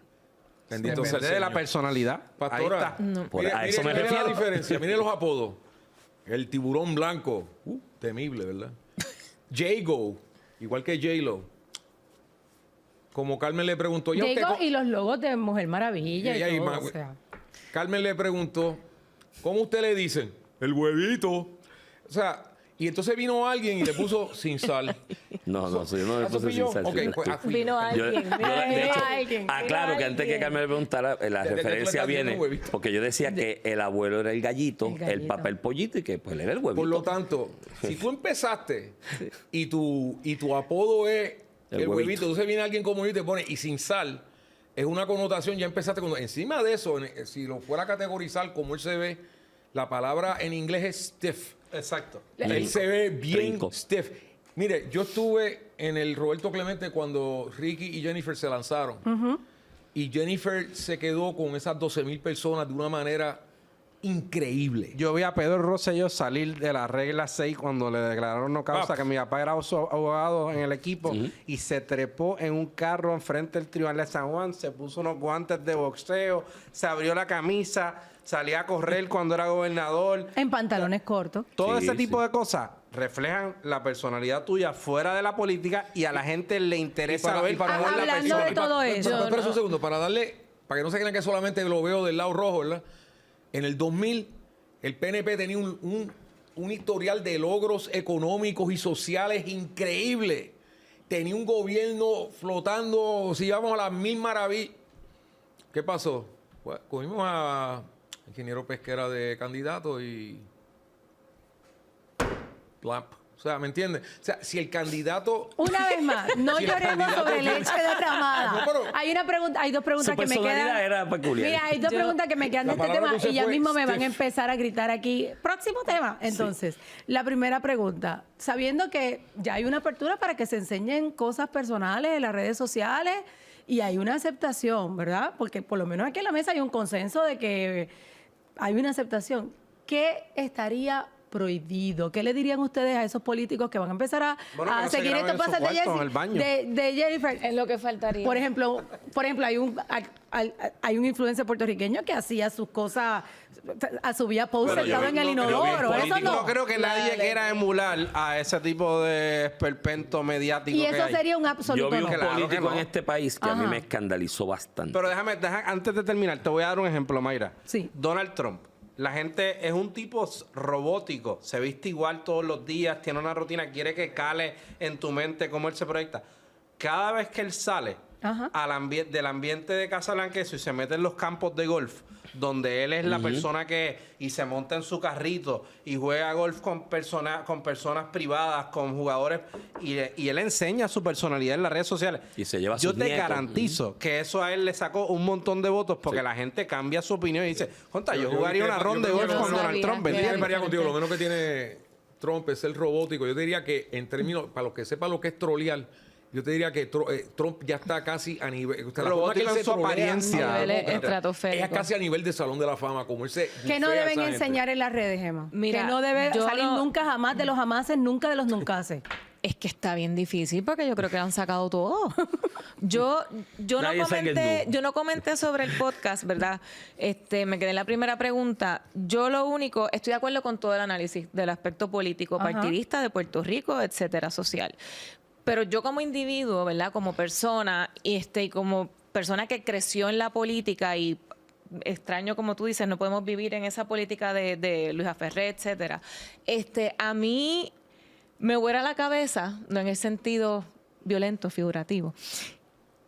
Bendito sea el Depende de la Señor. Personalidad. Pastora, Ahí está. A eso me mire refiero. la diferencia, mire los apodos. El tiburón blanco, temible, ¿verdad? Jago, igual que J-Lo. Como Carmen le preguntó, ¿y a usted Diego, co- y los logos de Mujer Maravilla. Y Y ahí, todo, ma- o sea. Carmen le preguntó, ¿cómo usted le dicen? El huevito. O sea, y entonces vino alguien y le puso sin sal. No, yo no me ¿Eso puse fui yo? sin sal, Ok, fuiste pues, tú. fui yo. Vino alguien. De hecho, alguien, aclaro vino que antes que alguien. Carmen me preguntara, la Ya tú le referencia estás diciendo viene huevito. porque yo decía que el abuelo era el gallito, El el gallito. papá el pollito y que pues él era el huevito. Por lo tanto, si tú empezaste y tu apodo es El el huevito. huevito, entonces viene alguien como yo y te pone y sin sal, es una connotación, ya empezaste con... Encima de eso, si lo fuera a categorizar como él se ve, la palabra en inglés es stiff. Exacto. Él se ve bien Trinco. stiff. Mire, yo estuve en el Roberto Clemente cuando Ricky y Jennifer se lanzaron. Y Jennifer se quedó con esas 12,000 personas de una manera increíble. Yo vi a Pedro Rosselló salir de la regla 6 cuando le declararon no causa, Ah. que mi papá era su abogado en el equipo, y se trepó en un carro enfrente del Tribunal de San Juan, se puso unos guantes de boxeo, se abrió la camisa, salía a correr cuando era gobernador. En pantalones cortos. Todo Sí, ese tipo sí. de cosas reflejan la personalidad tuya fuera de la política y a la gente le interesa ver cómo es la Hablando persona. de todo eso, Pero espera ¿no? un segundo, para que no se crean que solamente lo veo del lado rojo, ¿verdad? En el 2000, el PNP tenía un historial de logros económicos y sociales increíble. Tenía un gobierno flotando, si íbamos a las 1000 maravillas. ¿Qué pasó? Pues, cogimos a ingeniero Pesquera de candidato y... Plap. O sea, ¿me entiendes? O sea, si el candidato... Una vez más, no Si la lloremos candidata sobre tiene- leche derramada. No, pero- Hay dos preguntas Su que me personalidad quedan. era peculiar. Mira, hay dos preguntas que me quedan de La este palabra tema que usé y ya fue mismo me van a stiff. empezar a gritar aquí. Próximo tema. Entonces, la primera pregunta, sabiendo que ya hay una apertura para que se enseñen cosas personales en las redes sociales y hay una aceptación, ¿verdad? Porque por lo menos aquí en la mesa hay un consenso de que hay una aceptación. ¿Qué estaría prohibido? ¿Qué le dirían ustedes a esos políticos que van a empezar a, Bueno, que a no se seguir graben estos en su pasos de, cuarto, en el baño. de Jennifer? Es lo que faltaría. Por ejemplo, hay un influencer puertorriqueño que hacía sus cosas, subía posts Bueno, yo sentado en el vi- yo vi inodoro. Eso político. no. No creo que nadie quiera emular a ese tipo de esperpento mediático Y que eso hay. sería un Yo absoluto vi un no. Claro que político no. en este país que a mí Ajá. me escandalizó bastante. Pero antes de terminar, te voy a dar un ejemplo, Mayra. Sí. Donald Trump. La gente es un tipo robótico, se viste igual todos los días, tiene una rutina, quiere que cale en tu mente cómo él se proyecta. Cada vez que él sale Ajá. del ambiente de Casa Blanca y se mete en los campos de golf, donde él es la persona y se monta en su carrito y juega golf con personas privadas, con jugadores, y él enseña su personalidad en las redes sociales. Y se lleva a Yo sus te nietos. garantizo que eso a él le sacó un montón de votos porque la gente cambia su opinión y dice, conta, yo Yo jugaría creo una que- ronda de yo golf creo con que- Donald sabía Trump, que Yo ¿entiendes? maría contigo, lo menos que tiene Trump es ser robótico. Yo te diría que en términos, para los que sepan lo que es trolear, yo te diría que Trump ya está casi a nivel... la Robótico forma que él en se su trolea, apariencia. Niveles espérate, estratosféricos. Es casi a nivel de Salón de la Fama, como él se... Que no bufea a deben esa gente. enseñar en las redes, Gemma. Mira, que no debe yo salir no- nunca jamás de los jamases, nunca de los nuncases. Es que está bien difícil porque yo creo que han sacado todo. Yo Nadie sabe el no. yo no comenté sobre el podcast, ¿verdad? Me quedé en la primera pregunta. Yo lo único, estoy de acuerdo con todo el análisis del aspecto político, Ajá. partidista de Puerto Rico, etcétera, social. Pero yo como individuo, ¿verdad? Como persona, y como persona que creció en la política y extraño, como tú dices, no podemos vivir en esa política de Luisa Ferré, etcétera. A mí me vuela la cabeza, no en el sentido violento, figurativo,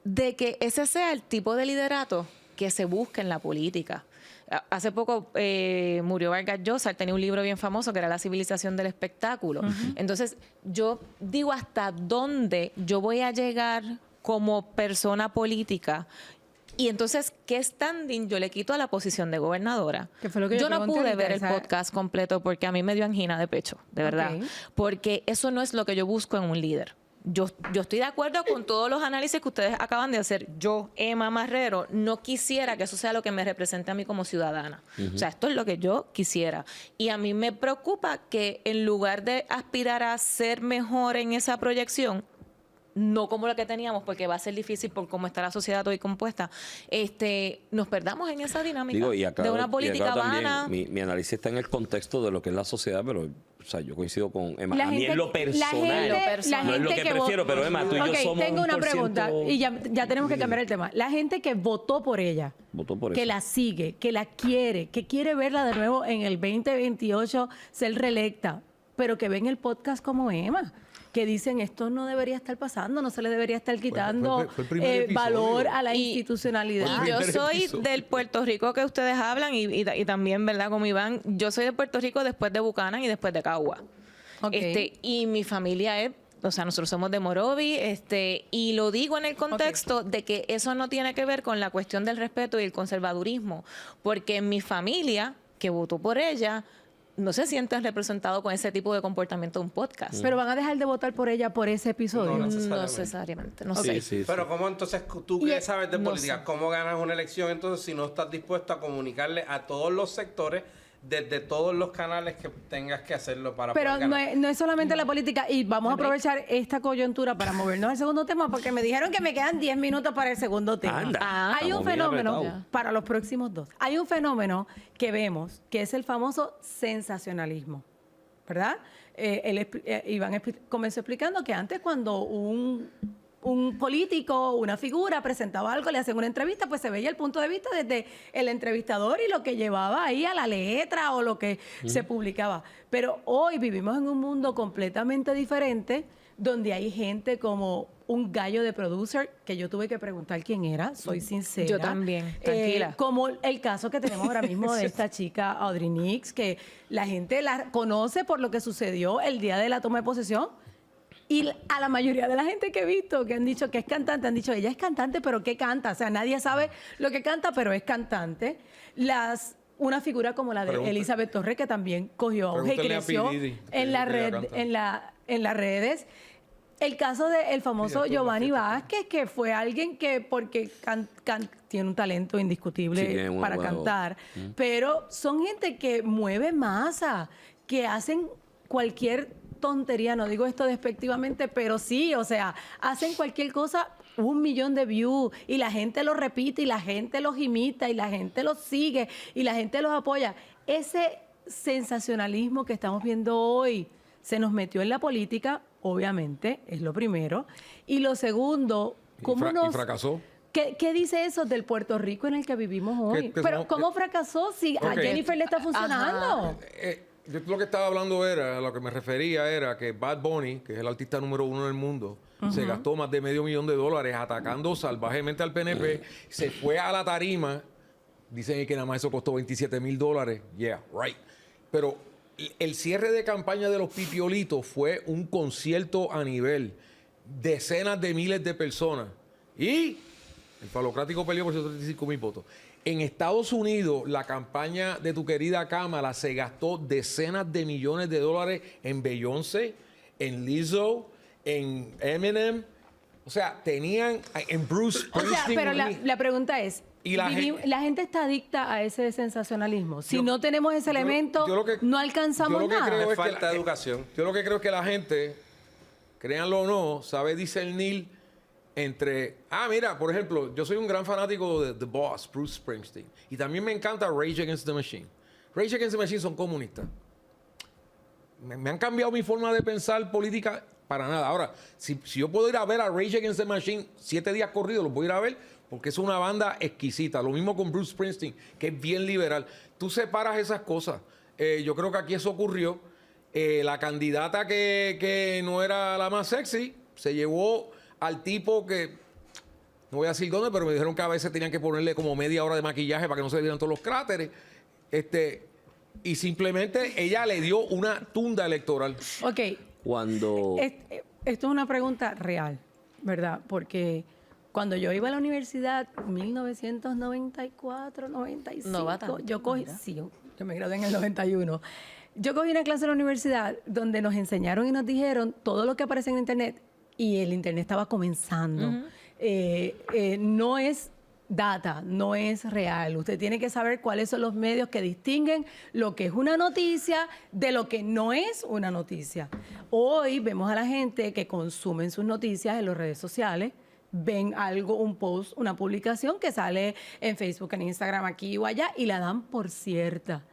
de que ese sea el tipo de liderato que se busca en la política. Hace poco murió Vargas Llosa, él tenía un libro bien famoso que era La civilización del espectáculo. Entonces, yo digo hasta dónde yo voy a llegar como persona política. Y entonces, ¿qué standing yo le quito a la posición de gobernadora? Que fue lo que yo no pregunté pude ahorita, ver el esa- podcast completo porque a mí me dio angina de pecho, de verdad. Ok. Porque eso no es lo que yo busco en un líder. yo estoy de acuerdo con todos los análisis que ustedes acaban de hacer. Yo, Emma Marrero, no quisiera que eso sea lo que me represente a mí como ciudadana. O sea, esto es lo que yo quisiera. Y a mí me preocupa que en lugar de aspirar a ser mejor en esa proyección, no como la que teníamos, porque va a ser difícil por cómo está la sociedad hoy compuesta, nos perdamos en esa dinámica Digo, y aclaro- de una política también, vana. mi análisis está en el contexto de lo que es la sociedad, pero o sea, yo coincido con Emma. La A mí gente- en lo la personal, gente- la no es lo gente que que prefiero, votó- pero Emma, tú y yo Ok, somos tengo una 1%. pregunta y ya tenemos que cambiar el tema. La gente que votó por ella, Votó por que eso. la sigue, que la quiere, que quiere verla de nuevo en el 2028 ser reelecta, pero que ven el podcast como Emma, que dicen esto no debería estar pasando, no se le debería estar quitando fue el primer episodio. valor a la Y- institucionalidad. Y yo primer soy episodio. del Puerto Rico que ustedes hablan y también, ¿verdad? Como Iván, yo soy de Puerto Rico después de Buchanan y después de Cagua. Ok. Y mi familia es, o sea, nosotros somos de Morovi, y lo digo en el contexto de que eso no tiene que ver con la cuestión del respeto y el conservadurismo, porque mi familia, que votó por ella, no se sienten representados con ese tipo de comportamiento de un podcast. Pero van a dejar de votar por ella por ese episodio. No No necesariamente. necesariamente, no Sí, sé. sí, sí. Pero ¿cómo entonces tú Y que sabes de no política, sé. cómo ganas una elección entonces si no estás dispuesto a comunicarle a todos los sectores desde todos los canales que tengas que hacerlo para Pero poder ganar? no es solamente la política, y vamos a aprovechar esta coyuntura para movernos al segundo tema, porque me dijeron que me quedan 10 minutos para el segundo tema. Anda, Hay un estamos bien fenómeno, apretados. para los próximos dos, hay un fenómeno que vemos, que es el famoso sensacionalismo, ¿verdad? Iván comenzó explicando que antes cuando un político, una figura presentaba algo, le hacían una entrevista, pues se veía el punto de vista desde el entrevistador y lo que llevaba ahí a la letra o lo que se publicaba. Pero hoy vivimos en un mundo completamente diferente, donde hay gente como un gallo de producer, que yo tuve que preguntar quién era, soy sincera. Yo también, tranquila. Como el caso que tenemos ahora mismo de esta chica Audrey Nix, que la gente la conoce por lo que sucedió el día de la toma de posesión. Y a la mayoría de la gente que he visto que han dicho que es cantante, han dicho, ella es cantante, pero ¿qué canta? O sea, nadie sabe lo que canta, pero es cantante. Una figura como la de Elizabeth Torres, que también cogió auge y Pregúntale a creció P. Diddy, en la que ella red, canta. en las redes. El caso del famoso Sí, Giovanni Vázquez, que fue alguien que, porque tiene un talento indiscutible Sí, tiene una para buena voz. cantar, pero son gente que mueve masa, que hacen cualquier tontería, no digo esto despectivamente, pero sí, o sea, hacen cualquier cosa, 1 millón de views, y la gente lo repite, y la gente los imita, y la gente los sigue, y la gente los apoya. Ese sensacionalismo que estamos viendo hoy se nos metió en la política, obviamente, es lo primero. Y lo segundo, ¿cómo Y fracasó. ¿Qué dice eso del Puerto Rico en el que vivimos hoy? Que Pero no- ¿cómo fracasó si a Ok. Jennifer le está funcionando? Yo lo que estaba hablando era, a lo que me refería era que Bad Bunny, que es el artista número 1 del mundo, se gastó más de $500,000 atacando salvajemente al PNP, se fue a la tarima, dicen que nada más eso costó $27,000, yeah, right. Pero el cierre de campaña de los Pipiolitos fue un concierto a nivel, decenas de miles de personas, y el falocrático peleó por 135,000 votos. En Estados Unidos, la campaña de tu querida Kamala se gastó decenas de millones de dólares en Beyoncé, en Lizzo, en Eminem. O sea, tenían en Bruce O sea, Springsteen. pero la pregunta es, Y la la gente está adicta a ese sensacionalismo. Si Yo- no tenemos ese elemento, yo lo que- no alcanzamos yo lo que nada. creo Es es que falta de educación. Yo lo que creo es que la gente, créanlo o no, sabe discernir entre... mira, por ejemplo, yo soy un gran fanático de The Boss, Bruce Springsteen. Y también me encanta Rage Against the Machine. Rage Against the Machine son comunistas. Me han cambiado mi forma de pensar política para nada. Ahora, si yo puedo ir a ver a Rage Against the Machine 7 días corridos, los voy a ir a ver porque es una banda exquisita. Lo mismo con Bruce Springsteen, que es bien liberal. Tú separas esas cosas. Yo creo que aquí eso ocurrió. La candidata que no era la más sexy se llevó al tipo que, no voy a decir dónde, pero me dijeron que a veces tenían que ponerle como media hora de maquillaje para que no se le vieran todos los cráteres. Y simplemente ella le dio una tunda electoral. Ok, Cuando... esto es una pregunta real, ¿verdad? Porque cuando yo iba a la universidad, 1994, 95, No va tanto, yo cogí, mira. sí, yo me gradué en el 91. Yo cogí una clase en la universidad donde nos enseñaron y nos dijeron todo lo que aparece en internet y el Internet estaba comenzando. No es data, no es real. Usted tiene que saber cuáles son los medios que distinguen lo que es una noticia de lo que no es una noticia. Hoy vemos a la gente que consumen sus noticias en las redes sociales, ven algo, un post, una publicación que sale en Facebook, en Instagram, aquí o allá, y la dan por cierta.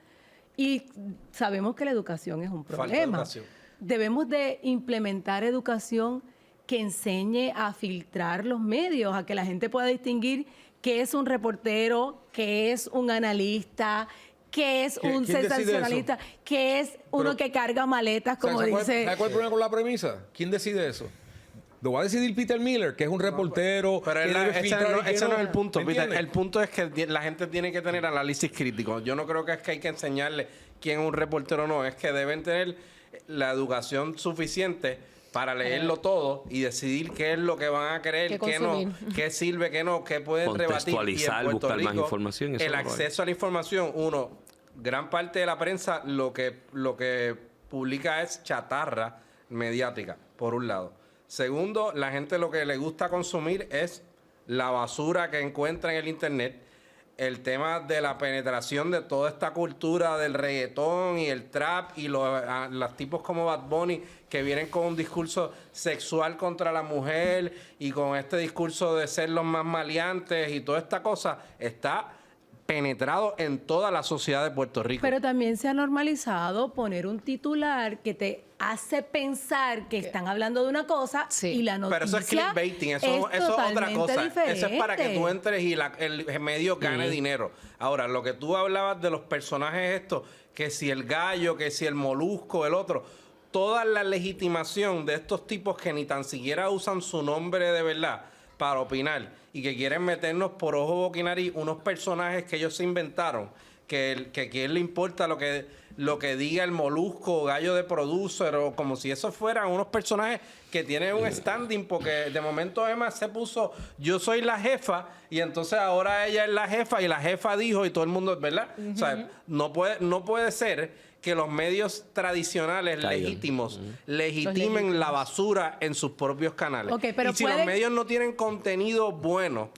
Y sabemos que la educación es un Falta problema. educación. Debemos de implementar educación que enseñe a filtrar los medios, a que la gente pueda distinguir qué es un reportero, qué es un analista, qué es un ¿Quién decide sensacionalista, qué es uno que carga maletas, como ¿Sabes dice... cuál es el problema con la premisa? ¿Quién decide eso? Lo va a decidir Peter Miller, que es un reportero. Pero que debe ese filtrar y que no es el punto, ¿Me Peter. entiendes? El punto es que la gente tiene que tener análisis crítico. Yo no creo que es que hay que enseñarle quién es un reportero o no. Es que deben tener la educación suficiente para leerlo todo y decidir qué es lo que van a creer, qué no, qué sirve, qué no, qué pueden rebatir. Y en Contextualizar, Puerto buscar más Rico, información, eso el no lo hay. acceso a la información, gran parte de la prensa lo que publica es chatarra mediática, por un lado. Segundo, la gente lo que le gusta consumir es la basura que encuentra en el Internet. El tema de la penetración de toda esta cultura del reggaetón y el trap y los tipos como Bad Bunny que vienen con un discurso sexual contra la mujer y con este discurso de ser los más maleantes y toda esta cosa está penetrado en toda la sociedad de Puerto Rico. Pero también se ha normalizado poner un titular que te hace pensar que están hablando de una cosa y la noticia Pero eso es clickbaiting, eso es otra cosa. Eso es para que tú entres y el medio gane dinero. Ahora, lo que tú hablabas de los personajes estos, que si el gallo, que si el molusco, el otro, toda la legitimación de estos tipos que ni tan siquiera usan su nombre de verdad para opinar y que quieren meternos por ojo, boca y nariz unos personajes que ellos se inventaron, que a quién le importa lo que diga el molusco o gallo de producer, o como si esos fueran unos personajes que tienen un standing, porque de momento Emma se puso, yo soy la jefa, y entonces ahora ella es la jefa, y la jefa dijo, y todo el mundo, ¿verdad? O sea, no puede ser que los medios tradicionales legítimos legitimen la basura en sus propios canales. Ok, pero y si los medios no tienen contenido bueno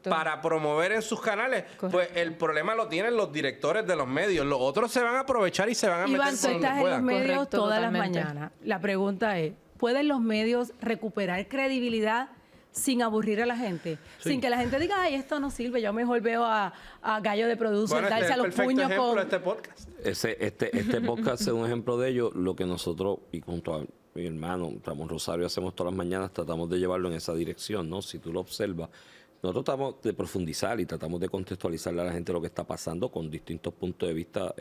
para promover en sus canales, pues el problema lo tienen los directores de los medios. Los otros se van a aprovechar y se van a meter Iván, tú con donde estás en los puedan. medios todas las mañanas. La pregunta es, ¿pueden los medios recuperar credibilidad sin aburrir a la gente? Sí. Sin que la gente diga, ay, esto no sirve, yo mejor veo a Gallo de Producer Bueno, darse a los puños ejemplo con... de este podcast. Este podcast es un ejemplo de ello. Lo que nosotros, y junto a mi hermano Ramón Rosario, hacemos todas las mañanas, tratamos de llevarlo en esa dirección, ¿no? Si tú lo observas, nosotros tratamos de profundizar y tratamos de contextualizarle a la gente lo que está pasando con distintos puntos de vista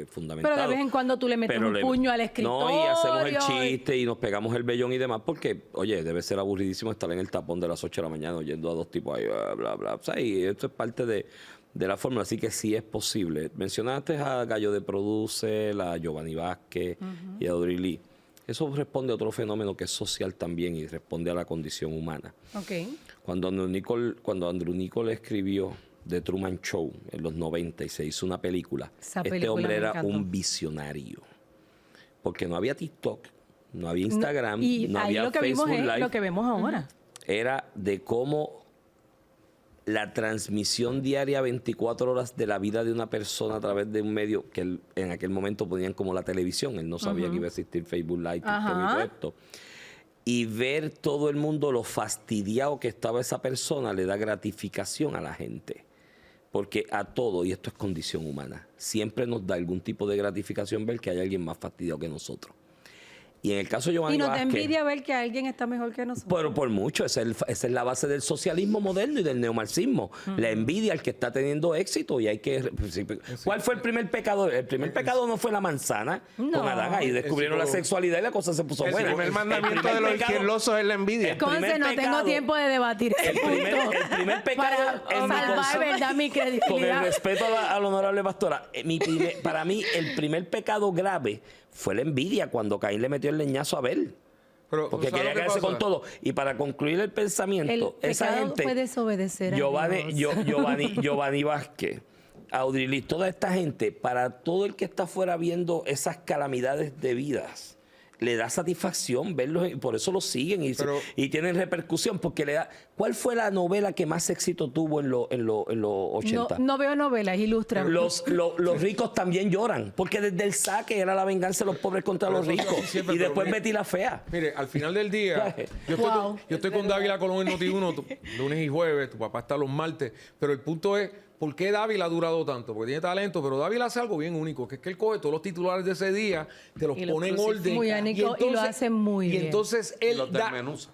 fundamentados. Pero de vez en cuando tú le metes un puño al escritorio. No, y hacemos el chiste y nos pegamos el vellón y demás, porque, oye, debe ser aburridísimo estar en el tapón de las 8 de la mañana oyendo a dos tipos ahí, bla, bla, bla. O sea, y esto es parte de la fórmula, así que sí es posible. Mencionaste a Gallo de Produce, a Giovanni Vázquez y a Audrey Lee. Eso responde a otro fenómeno que es social también y responde a la condición humana. Ok. Cuando Andrew Niccol escribió The Truman Show en los 90 y se hizo una película, este hombre era un visionario. Porque no había TikTok, no había Instagram, y no ahí había lo que Facebook vimos es Live. lo que vemos ahora. Era de cómo la transmisión diaria 24 horas de la vida de una persona a través de un medio que en aquel momento ponían como la televisión. Él no sabía que iba a existir Facebook Live, TikTok y todo esto. Y ver todo el mundo lo fastidiado que estaba esa persona le da gratificación a la gente. Porque a todo, y esto es condición humana, siempre nos da algún tipo de gratificación ver que hay alguien más fastidiado que nosotros. Y en el caso de Giovanni Y nos da Vázquez, envidia ver que alguien está mejor que nosotros. pero por mucho, esa es la base del socialismo moderno y del neomarxismo. La envidia al que está teniendo éxito y hay que... ¿Cuál fue el primer pecado? El primer pecado no fue la manzana con Adán. Ahí descubrieron la sexualidad y la cosa se puso El buena. primer mandamiento de los izquierdosos es la envidia. Conce, no tengo tiempo de debatir ese punto. El primer pecado... Para salvar, ¿verdad?, mi credibilidad. Con el respeto a la honorable pastora, para mí el primer pecado grave fue la envidia cuando Caín le metió el leñazo a Abel. Pero, Porque ¿sabes quería lo que quedarse pasa? con todo. Y para concluir el pensamiento, El esa pecado gente... fue desobedecer a Dios. Giovanni Vázquez, Audrey Lee, toda esta gente, para todo el que está fuera viendo esas calamidades de vidas, le da satisfacción verlos y por eso los siguen y tienen repercusión porque le da. ¿Cuál fue la novela que más éxito tuvo en los 80? No veo novelas, ilustran. Los ricos también lloran porque desde el saque era la venganza de los pobres contra Pero los eso ricos sí, siempre, y pero después mire, Betty la fea. Mire, al final del día, Wow. yo estoy con Dávila Colón en Noti1 lunes y jueves, tu papá está los martes, pero el punto es, ¿por qué Dávila ha durado tanto? Porque tiene talento, pero Dávila hace algo bien único, que es que él coge todos los titulares de ese día, te los Y los pone en crucifica. orden. Muy único y lo hace muy y bien. entonces él Los desmenuza.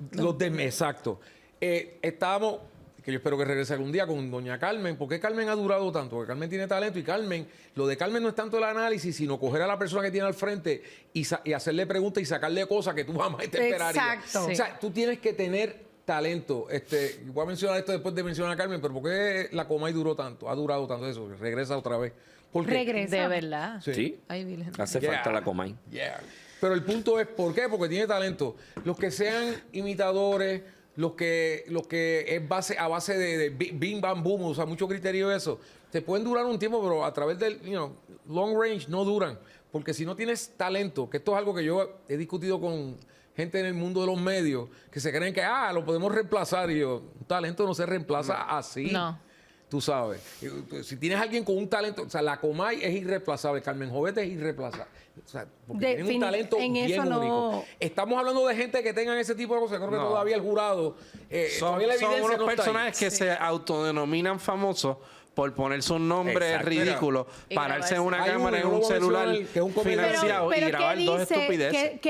Exacto. Estábamos, que yo espero que regrese algún día con doña Carmen. ¿Por qué Carmen ha durado tanto? Porque Carmen tiene talento y Carmen, lo de Carmen no es tanto el análisis, sino coger a la persona que tiene al frente y hacerle preguntas y sacarle cosas que tú jamás te esperarías. Exacto. O sea, tú tienes que tener talento. Voy a mencionar esto después de mencionar a Carmen, pero ¿por qué la Comay duró tanto? Ha durado tanto eso. Regresa otra vez. ¿Por qué? Regresa. De verdad. Sí. Ay, Virgen. Hace Yeah. falta la Comay. Yeah. Pero el punto es, ¿por qué? Porque tiene talento. Los que sean imitadores, los que es a base de bim, bam, boom, o sea, mucho criterio eso, te pueden durar un tiempo, pero a través del, long range no duran. Porque si no tienes talento, que esto es algo que yo he discutido con gente en el mundo de los medios, que se creen que, lo podemos reemplazar. Y yo, un talento no se reemplaza así. No. Tú sabes, si tienes alguien con un talento, o sea, la Comay es irreemplazable, Carmen Jovete es irreemplazable. O sea, porque tienen un talento en bien eso no- único. Estamos hablando de gente que tengan ese tipo de cosas. Creo que No. todavía el jurado, Son todavía la evidencia unos no está ahí. personajes que se autodenominan famosos por ponerse un nombre Exacto. ridículo, Y pararse en una Hay uno, cámara yo en no un voy a celular mencionar, que es un comediante. financiado y grabar dos estupideces.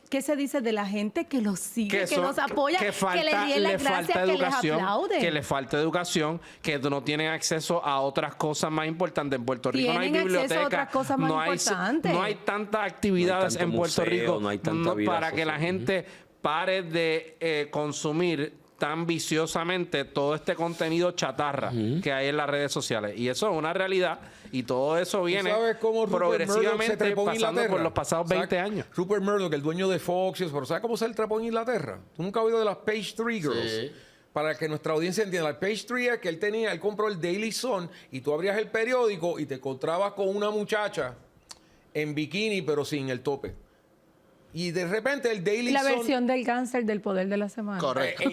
¿Qué se dice de la gente que los sigue, que son- los apoya, que, le ríen las gracias, que les aplaude? que les falta educación, que no tienen acceso a otras cosas más importantes. En Puerto Rico no hay Tienen acceso a biblioteca, otras cosas más no hay, importantes. no hay tantas actividades No hay tanto en Puerto museo, Rico no hay tanta vida para que la social. gente pare de consumir tan viciosamente todo este contenido chatarra que hay en las redes sociales. Y eso es una realidad y todo eso viene ¿Sabes cómo Rupert Murdoch se progresivamente trepó en pasando Inglaterra? por los pasados 20 ¿Sabes? años. Rupert Murdoch, el dueño de Fox, pero ¿sabes cómo se trepó en Inglaterra? ¿Tú nunca has oído de las Page 3 Girls? Sí. Para que nuestra audiencia entienda, la Page 3 es que él compró el Daily Sun y tú abrías el periódico y te encontrabas con una muchacha en bikini pero sin el tope. Y de repente el Daily La Sun... versión del cáncer del poder de la semana. Correcto.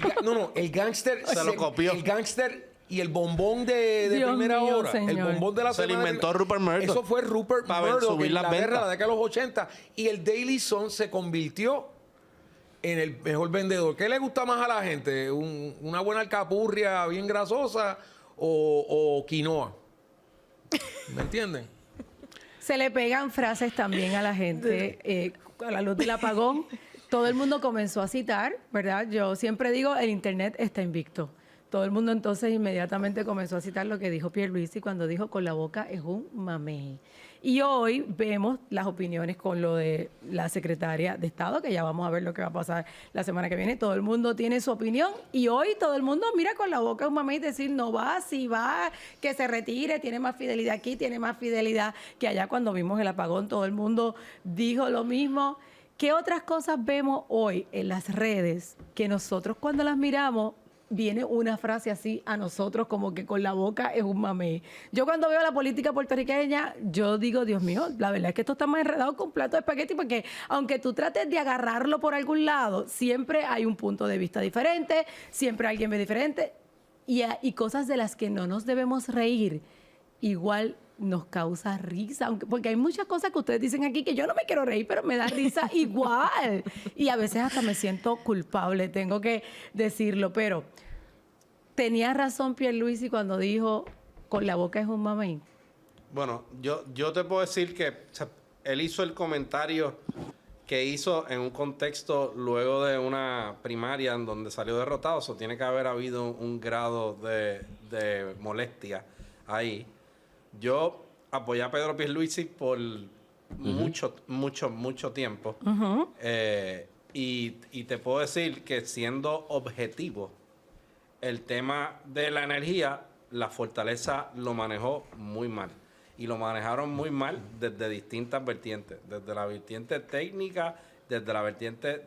el gángster... Se lo copió. El gángster y el bombón de Dios primera mío, hora. El señor. bombón de la Se lo semana. inventó Rupert Murdoch. Eso fue Rupert Para Murdoch subir en las Inglaterra, ventas. la década de los 80. Y el Daily Sun se convirtió en el mejor vendedor. ¿Qué le gusta más a la gente? ¿Una buena alcapurria bien grasosa o quinoa? ¿Me entienden? Se le pegan frases también a la gente. A la luz del apagón, todo el mundo comenzó a citar, ¿verdad? Yo siempre digo, el Internet está invicto. Todo el mundo entonces inmediatamente comenzó a citar lo que dijo Pierluisi cuando dijo con la boca es un mamey. Y hoy vemos las opiniones con lo de la secretaria de Estado, que ya vamos a ver lo que va a pasar la semana que viene. Todo el mundo tiene su opinión y hoy todo el mundo mira con la boca es un mamey decir no va, si va, que se retire, tiene más fidelidad aquí, tiene más fidelidad que allá. Cuando vimos el apagón todo el mundo dijo lo mismo. ¿Qué otras cosas vemos hoy en las redes que nosotros cuando las miramos viene una frase así a nosotros como que con la boca es un mamey? Yo cuando veo la política puertorriqueña, yo digo, Dios mío, la verdad es que esto está más enredado que un plato de espagueti porque aunque tú trates de agarrarlo por algún lado, siempre hay un punto de vista diferente, siempre alguien ve diferente y cosas de las que no nos debemos reír. Igual nos causa risa, porque hay muchas cosas que ustedes dicen aquí que yo no me quiero reír, pero me da risa igual. Y a veces hasta me siento culpable, tengo que decirlo, pero tenía razón Pierluisi cuando dijo con la boca es un mamey. Bueno, yo te puedo decir que él hizo el comentario que hizo en un contexto luego de una primaria en donde salió derrotado. Eso tiene que haber habido un grado de molestia ahí. Yo apoyé a Pedro Pierluisi por mucho tiempo. Y te puedo decir que siendo objetivo, el tema de la energía, la Fortaleza lo manejó muy mal. Y lo manejaron muy mal desde distintas vertientes. Desde la vertiente técnica, desde la vertiente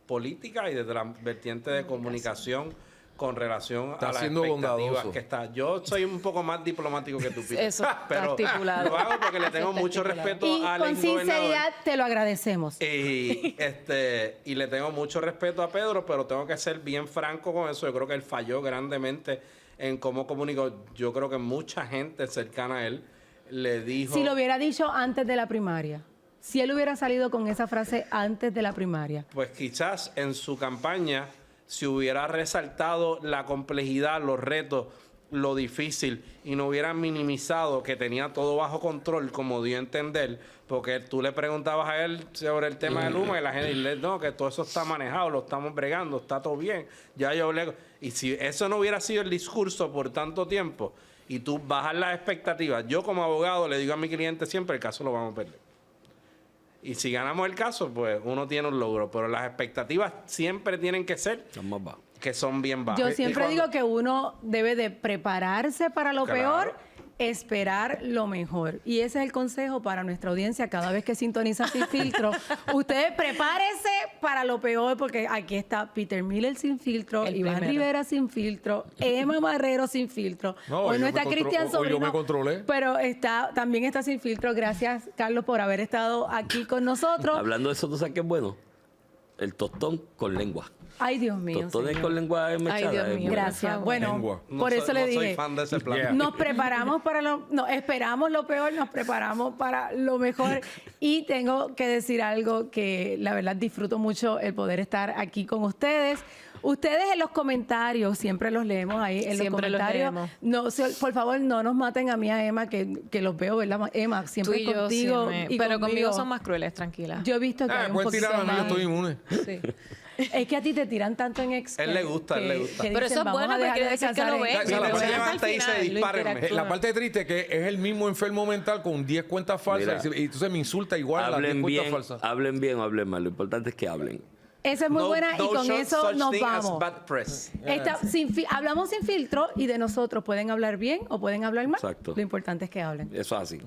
política y desde la vertiente de comunicación con relación Está a las siendo expectativas bondadoso. que está. Yo soy un poco más diplomático que tú, Peter. Eso está pero estipulado. lo hago porque le tengo Está mucho estipulado. respeto Y al con exgobernador. sinceridad te lo agradecemos. Y le tengo mucho respeto a Pedro, pero tengo que ser bien franco con eso. Yo creo que él falló grandemente en cómo comunicó. Yo creo que mucha gente cercana a él le dijo... Si lo hubiera dicho antes de la primaria. Si él hubiera salido con esa frase antes de la primaria. Pues quizás en su campaña, si hubiera resaltado la complejidad, los retos, lo difícil, y no hubiera minimizado que tenía todo bajo control, como dio a entender, porque tú le preguntabas a él sobre el tema del humo y la gente le no, que todo eso está manejado, lo estamos bregando, está todo bien, ya yo hablé. Y si eso no hubiera sido el discurso por tanto tiempo, y tú bajas las expectativas, yo como abogado le digo a mi cliente siempre, el caso lo vamos a perder. Y si ganamos el caso, pues uno tiene un logro. Pero las expectativas siempre tienen que ser Son más bajos. que son bien bajas. Yo Y siempre cuando- digo que uno debe de prepararse para lo Claro. peor, esperar lo mejor. Y ese es el consejo para nuestra audiencia cada vez que sintoniza Sin Filtro. Ustedes prepárense para lo peor porque aquí está Peter Miller sin filtro, El Iván primero. Rivera sin filtro, Emma Marrero sin filtro. No, Hoy no yo está me Cristian hoy yo me Sobrino, controlé. pero también está sin filtro. Gracias, Carlos, por haber estado aquí con nosotros. Hablando de eso, ¿tú sabes qué es bueno? El tostón con lengua. Ay, Dios mío. Tostones señor. con lengua mechada. Ay, Dios es mío. bueno. Gracias. Bueno, Lengua. por eso le no dije. soy fan de ese plan. Yeah. Nos preparamos para no, esperamos lo peor, nos preparamos para lo mejor. Y tengo que decir algo que la verdad disfruto mucho el poder estar aquí con ustedes. Ustedes en los comentarios, siempre los leemos ahí en Siempre los los comentarios. leemos. No, por favor, no nos maten a mí, a Emma, que los veo, ¿verdad? Emma, Tú siempre y yo, contigo. sí, y pero conmigo conmigo. son más crueles, tranquila. Yo he visto que hay un Pueden poquito tirar a mí, yo más. estoy inmune. Sí. Es que a ti te tiran tanto en ex. Él le gusta, él le gusta. que Pero dicen, eso es "Vamos bueno a porque dejar quiere de decir que descansar lo en ven. Esa y la lo parte ven que hasta el levanta y dice, final, lo "Dispárenme". interactúan. La parte triste es que es el mismo enfermo mental con 10 cuentas falsas Mira. y entonces me insulta igual las 10 Hablen cuentas bien, falsas. hablen bien o hablen mal. Lo importante es que hablen. Esa es muy buena y con eso nos vamos. Hablamos sin filtro y de nosotros pueden hablar bien o pueden hablar mal. Exacto. Lo importante es que hablen. Eso es así.